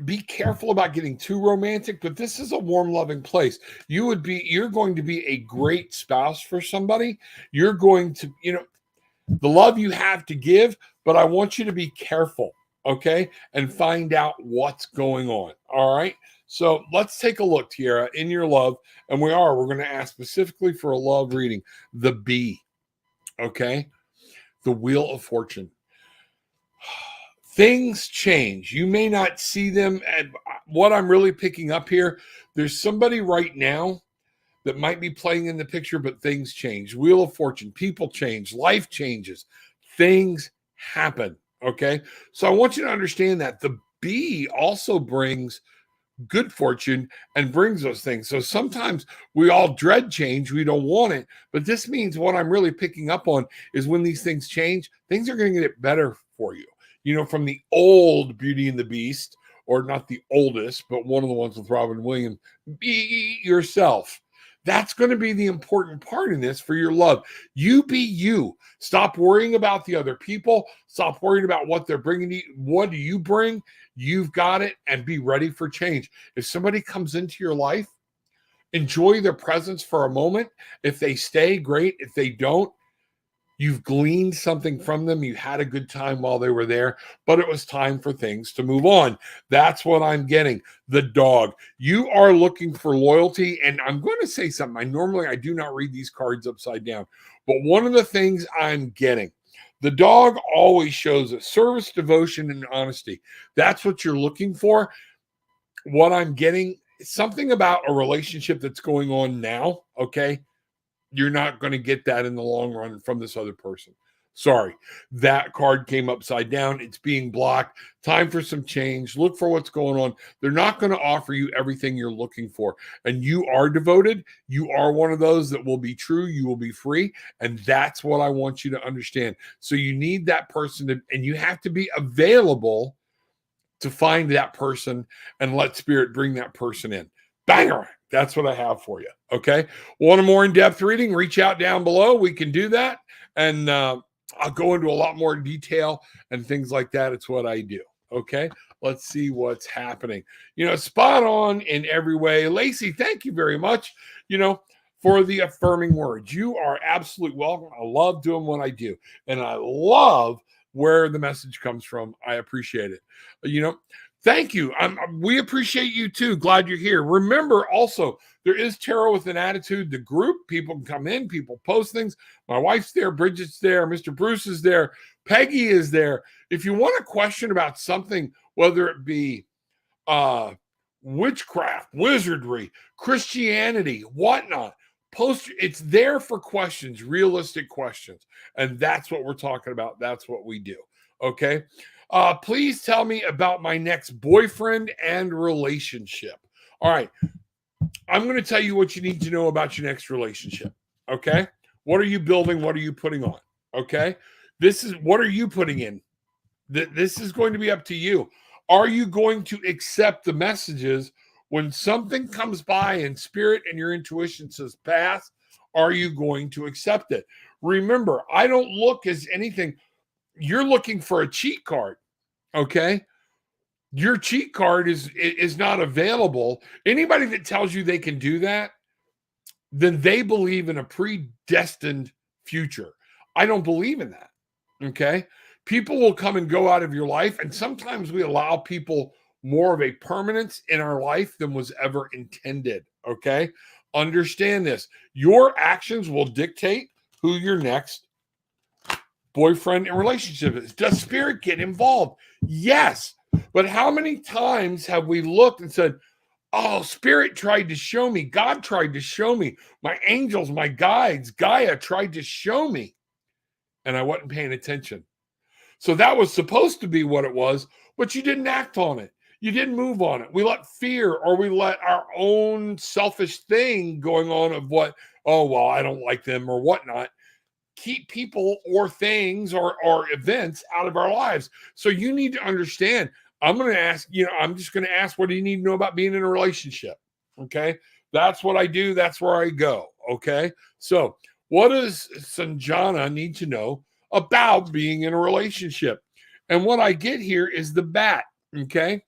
Be careful about getting too romantic, but this is a warm, loving place. You're going to be a great spouse for somebody. You're going to, the love you have to give, but I want you to be careful, okay? And find out what's going on, all right? So let's take a look, Tiara, in your love, and we're going to ask specifically for a love reading, the B, okay? The Wheel of Fortune. Things change. You may not see them. And what I'm really picking up here, there's somebody right now that might be playing in the picture, but things change. Wheel of Fortune, people change, life changes, things happen. Okay. So I want you to understand that the B also brings good fortune and brings those things. So sometimes we all dread change. We don't want it. But this means what I'm really picking up on is when these things change, things are going to get better for you. From the old Beauty and the Beast, or not the oldest, but one of the ones with Robin Williams, be yourself. That's going to be the important part in this for your love. You be you. Stop worrying about the other people. Stop worrying about what they're bringing to you. What do you bring? You've got it, and be ready for change. If somebody comes into your life, enjoy their presence for a moment. If they stay, great. If they don't, you've gleaned something from them. You had a good time while they were there, but it was time for things to move on. That's what I'm getting. The dog. You are looking for loyalty. And I'm going to say something. I do not read these cards upside down, but one of the things I'm getting, the dog always shows a service, devotion, and honesty. That's what you're looking for. What I'm getting, something about a relationship that's going on now. Okay. You're not going to get that in the long run from this other person. Sorry, that card came upside down. It's being blocked. Time for some change. Look for what's going on. They're not going to offer you everything you're looking for. And you are devoted. You are one of those that will be true. You will be free. And that's what I want you to understand. So you need that person and you have to be available to find that person and let spirit bring that person in. Banger. That's what I have for you. Okay. Want a more in-depth reading? Reach out down below. We can do that. And I'll go into a lot more detail and things like that. It's what I do. Okay. Let's see what's happening. Spot on in every way. Lacey, thank you very much, for the affirming words. You are absolutely welcome. I love doing what I do. And I love where the message comes from. I appreciate it. Thank you. We appreciate you too. Glad you're here. Remember also, there is Tarot with an Attitude, the group. People can come in, people post things. My wife's there, Bridget's there, Mr. Bruce is there, Peggy is there. If you want a question about something, whether it be witchcraft, wizardry, Christianity, whatnot, it's there for questions, realistic questions. And that's what we're talking about. That's what we do. Okay. Please tell me about my next boyfriend and relationship. All right. I'm going to tell you what you need to know about your next relationship. Okay. What are you building? What are you putting on? Okay. What are you putting in? This is going to be up to you. Are you going to accept the messages when something comes by and spirit and your intuition says pass? Are you going to accept it? Remember, I don't look as anything. You're looking for a cheat card, okay? Your cheat card is not available. Anybody that tells you they can do that, then they believe in a predestined future. I don't believe in that, okay? People will come and go out of your life, and sometimes we allow people more of a permanence in our life than was ever intended, okay? Understand this. Your actions will dictate who your next boyfriend and relationship is. Does spirit get involved? Yes. But how many times have we looked and said, oh, spirit tried to show me, God tried to show me, my angels, my guides, Gaia tried to show me, and I wasn't paying attention. So that was supposed to be what it was, but you didn't act on it. You didn't move on it. We let fear, or we let our own selfish thing going on of what, oh, well, I don't like them or whatnot, keep people or things or events out of our lives. So you need to understand, I'm just going to ask, what do you need to know about being in a relationship? Okay. That's what I do. That's where I go. Okay. So what does Sanjana need to know about being in a relationship? And what I get here is the bat. Okay.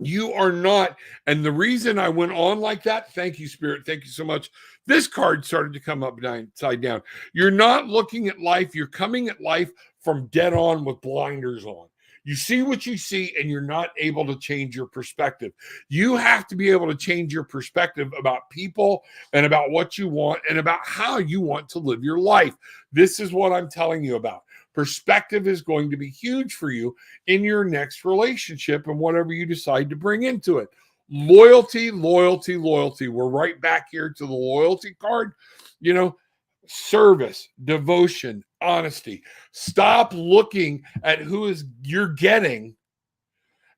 You are not. And the reason I went on like that, thank you, Spirit. Thank you so much. This card started to come up upside down. You're not looking at life. You're coming at life from dead on with blinders on. You see what you see, and you're not able to change your perspective. You have to be able to change your perspective about people and about what you want and about how you want to live your life. This is what I'm telling you about. Perspective is going to be huge for you in your next relationship and whatever you decide to bring into it. Loyalty, loyalty, loyalty. We're right back here to the loyalty card. Service, devotion, honesty. Stop looking at who you're getting.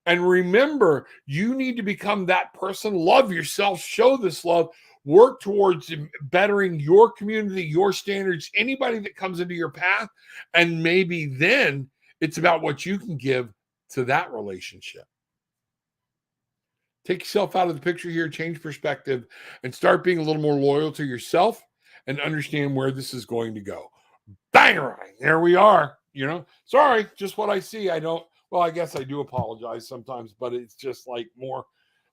And remember, you need to become that person. Love yourself. Show this love. Work towards bettering your community, your standards, anybody that comes into your path. And maybe then it's about what you can give to that relationship. Take yourself out of the picture here, change perspective, and start being a little more loyal to yourself and understand where this is going to go. Bang! There we are. Sorry, just what I see. I guess I do apologize sometimes, but it's just like more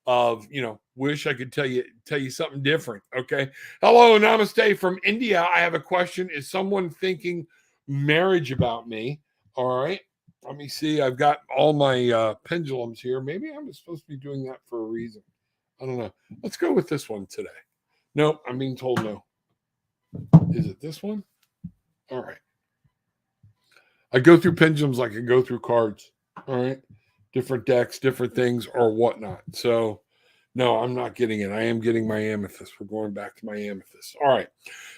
of, wish I could tell you something different. Okay. Hello, namaste from India. I have a question. Is someone thinking marriage about me? All right. Let me see. I've got all my pendulums here. Maybe I'm supposed to be doing that for a reason. I don't know. Let's go with this one today. Nope. I'm being told no. Is it this one? All right. I go through pendulums like I go through cards. All right. Different decks, different things, or whatnot. So, no, I'm not getting it. I am getting my amethyst. We're going back to my amethyst. All right.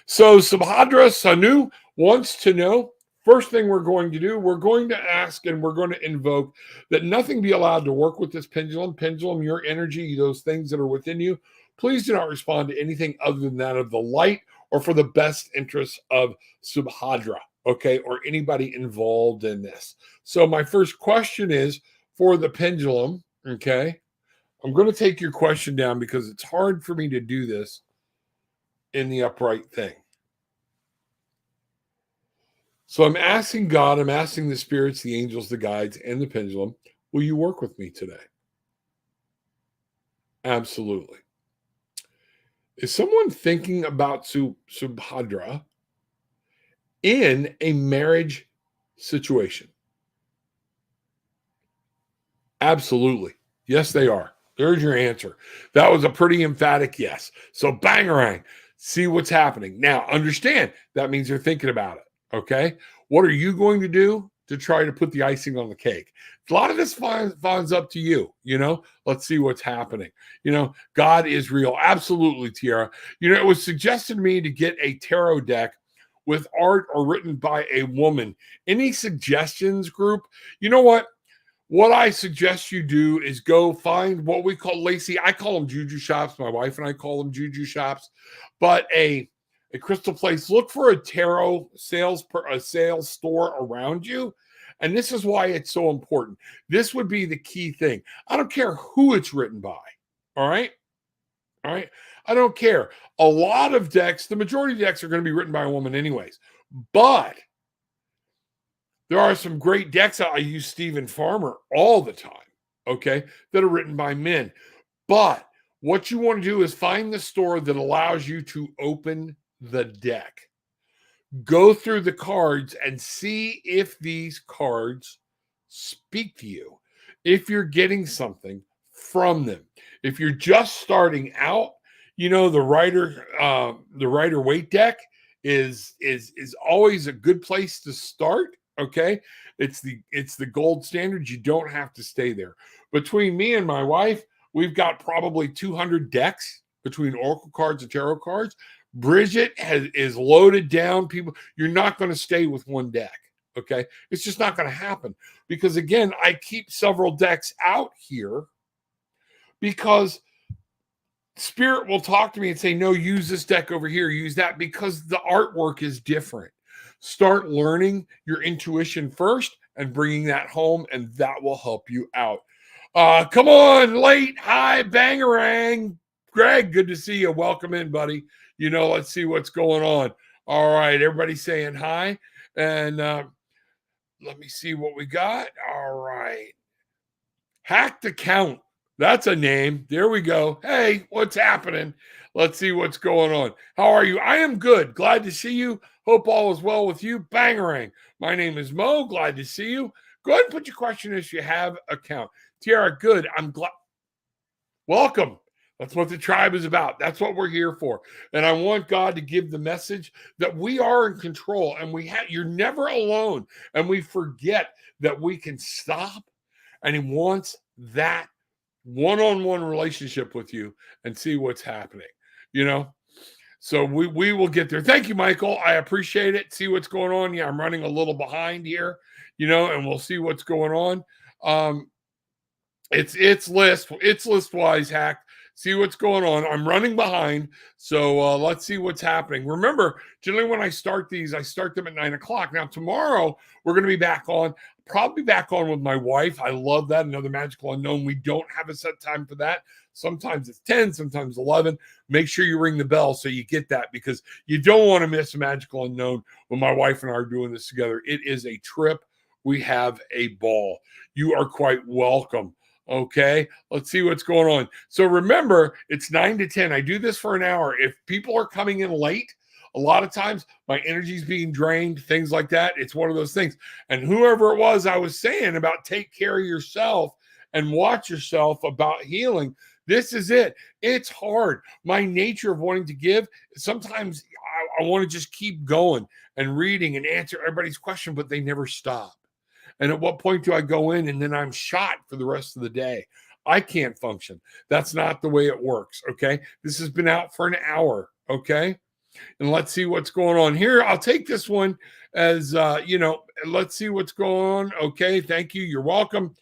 So, Subhadra Sanu wants to know, first thing we're going to do, we're going to ask and we're going to invoke that nothing be allowed to work with this pendulum. Pendulum, your energy, those things that are within you, please do not respond to anything other than that of the light or for the best interests of Subhadra, okay, or anybody involved in this. So, my first question is, for the pendulum, okay, I'm going to take your question down because it's hard for me to do this in the upright thing. So I'm asking God, I'm asking the spirits, the angels, the guides, and the pendulum, will you work with me today? Absolutely. Is someone thinking about Subhadra in a marriage situation? Absolutely. Yes, they are. There's your answer. That was a pretty emphatic yes. So bangarang, see what's happening. Now, understand that means you're thinking about it. Okay. What are you going to do to try to put the icing on the cake? A lot of this finds up to you. Let's see what's happening. God is real. Absolutely, Tiara. It was suggested to me to get a tarot deck with art or written by a woman. Any suggestions, group? You know what? What I suggest you do is go find what we call, Lacey, I call them juju shops. My wife and I call them juju shops, but a crystal place. Look for a tarot sales store around you. And this is why it's so important. This would be the key thing. I don't care who it's written by. All right. All right. I don't care. A lot of decks, the majority of decks are going to be written by a woman anyways, but there are some great decks. I use Stephen Farmer all the time, okay, that are written by men. But what you want to do is find the store that allows you to open the deck. Go through the cards and see if these cards speak to you, if you're getting something from them. If you're just starting out, the Rider Waite deck is always a good place to start. Okay, it's the gold standard. You don't have to stay there. Between me and my wife, we've got probably 200 decks between oracle cards and tarot cards. Bridget is loaded down. People, you're not going to stay with one deck. Okay, it's just not going to happen because, again, I keep several decks out here because Spirit will talk to me and say, no, use this deck over here, use that, because the artwork is different. Start learning your intuition first and bringing that home, and that will help you out. Come on, late. Hi, bangarang. Greg, good to see you. Welcome in, buddy. Let's see what's going on. All right, everybody saying hi. And let me see what we got. All right. Hacked account. That's a name. There we go. Hey, what's happening? Let's see what's going on. How are you? I am good. Glad to see you. Hope all is well with you. Bangarang. My name is Mo. Glad to see you. Go ahead and put your question if you have account. Tiara, good. I'm glad. Welcome. That's what the tribe is about. That's what we're here for. And I want God to give the message that we are in control and you're never alone. And we forget that we can stop. And he wants that one-on-one relationship with you and see what's happening, So we will get there. Thank you, Michael. I appreciate it. See what's going on. Yeah, I'm running a little behind here, and we'll see what's going on. It's list-wise hacked. See what's going on. I'm running behind, so let's see what's happening. Remember, generally when I start these, I start them at 9:00. Now tomorrow we're going to be back on. Probably back on with my wife. I love that. Another Magical Unknown. We don't have a set time for that. Sometimes it's 10, sometimes 11. Make sure you ring the bell so you get that, because you don't want to miss a Magical Unknown when my wife and I are doing this together. It is a trip. We have a ball. You are quite welcome. Okay, let's see what's going on. So remember, it's 9 to 10. I do this for an hour. If people are coming in late, a lot of times my energy is being drained, things like that. It's one of those things. And whoever it was I was saying about take care of yourself and watch yourself about healing, this is it. It's hard. My nature of wanting to give, sometimes I want to just keep going and reading and answer everybody's question, but they never stop. And at what point do I go in and then I'm shot for the rest of the day? I can't function. That's not the way it works. Okay. This has been out for an hour. Okay. And let's see what's going on here. I'll take this one as, let's see what's going on. Okay. Thank you. You're welcome.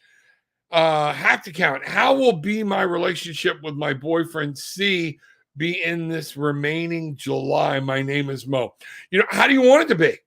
Hacked account. How will be my relationship with my boyfriend C be in this remaining July? My name is Mo. How do you want it to be?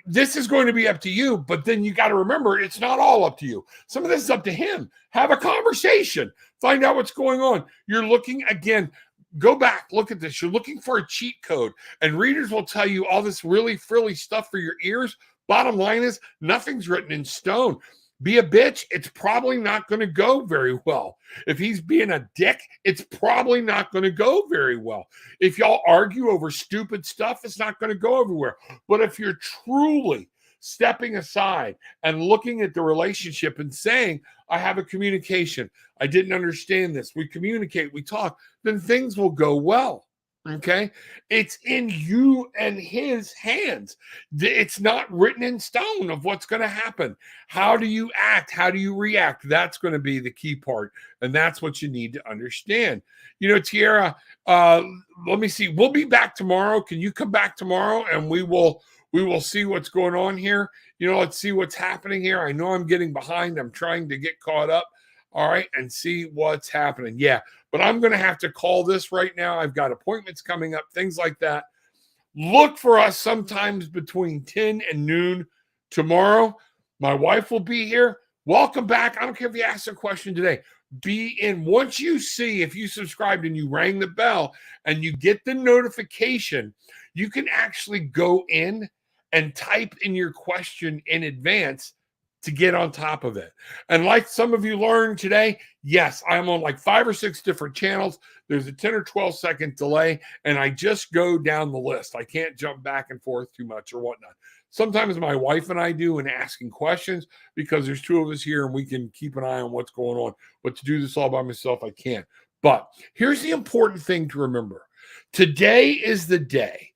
this is going to be up to you, but then you got to remember it's not all up to you. Some of this is up to him. Have a conversation, find out what's going on. You're looking again. Go back, look at this. You're looking for a cheat code, and readers will tell you all this really frilly stuff for your ears. Bottom line is, nothing's written in stone. Be a bitch, it's probably not going to go very well. If he's being a dick, it's probably not going to go very well. If y'all argue over stupid stuff, it's not going to go everywhere. But if you're truly stepping aside and looking at the relationship and saying, I have a communication, I didn't understand this, we communicate, we talk, then things will go well. Okay, it's in you and his hands. It's not written in stone of what's going to happen. How do you act? How do you react? That's going to be the key part, and that's what you need to understand. You know, Tiara, let me see. We'll be back tomorrow. Can you come back tomorrow, and we will see what's going on here. You know, let's see what's happening here. I know I'm getting behind. I'm trying to get caught up. All right, and see what's happening. Yeah, but I'm going to have to call this right now. I've got appointments coming up, things like that. Look for us sometimes between 10 and noon tomorrow. My wife will be here. Welcome back. I don't care if you ask a question today. Be in. Once you see, if you subscribed and you rang the bell and you get the notification, you can actually go in and type in your question in advance to get on top of it. And like some of you learned today, yes, I'm on like 5 or 6 different channels. There's a 10 or 12 second delay, and I just go down the list. I can't jump back and forth too much or whatnot. Sometimes my wife and I do in asking questions, because there's 2 of us here and we can keep an eye on what's going on. But to do this all by myself, I can't. But here's the important thing to remember. Today is the day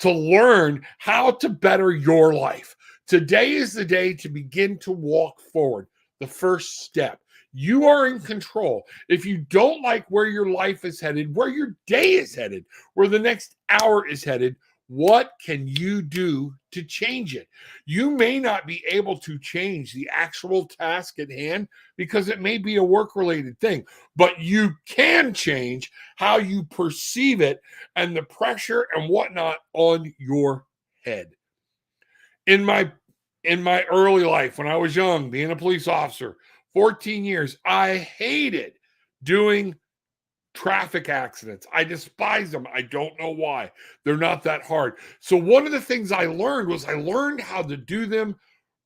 to learn how to better your life. Today is the day to begin to walk forward. The first step. You are in control. If you don't like where your life is headed, where your day is headed, where the next hour is headed, what can you do to change it? You may not be able to change the actual task at hand because it may be a work-related thing, but you can change how you perceive it and the pressure and whatnot on your head. In my early life, when I was young, being a police officer, 14 years, I hated doing traffic accidents. I despise them. I don't know why. They're not that hard. So one of the things I learned was I learned how to do them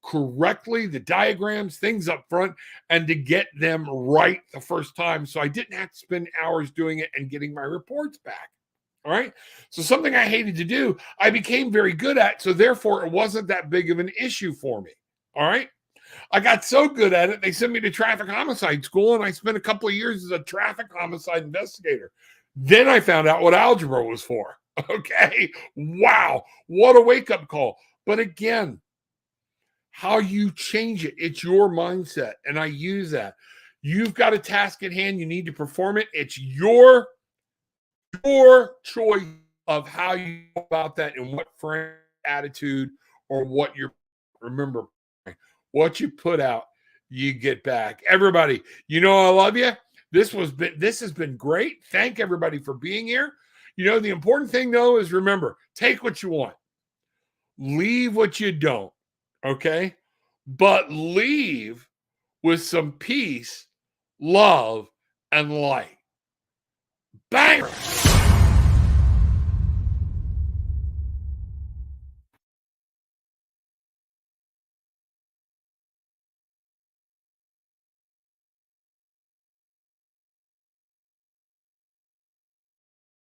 correctly, the diagrams, things up front, and to get them right the first time. So I didn't have to spend hours doing it and getting my reports back. All right. So something I hated to do, I became very good at. So therefore, it wasn't that big of an issue for me. All right. I got so good at it, they sent me to traffic homicide school, and I spent a couple of years as a traffic homicide investigator. Then I found out what algebra was for. Okay. Wow. What a wake-up call. But again, how you change it, it's your mindset. And I use that. You've got a task at hand. You need to perform it. It's your choice of how you go about that and what frame, attitude, or what you're. Remember, what you put out, you get back. Everybody, you know I love you. This has been great. Thank everybody for being here. You know, the important thing though is remember, take what you want, leave what you don't. Okay, but leave with some peace, love, and light. Bang!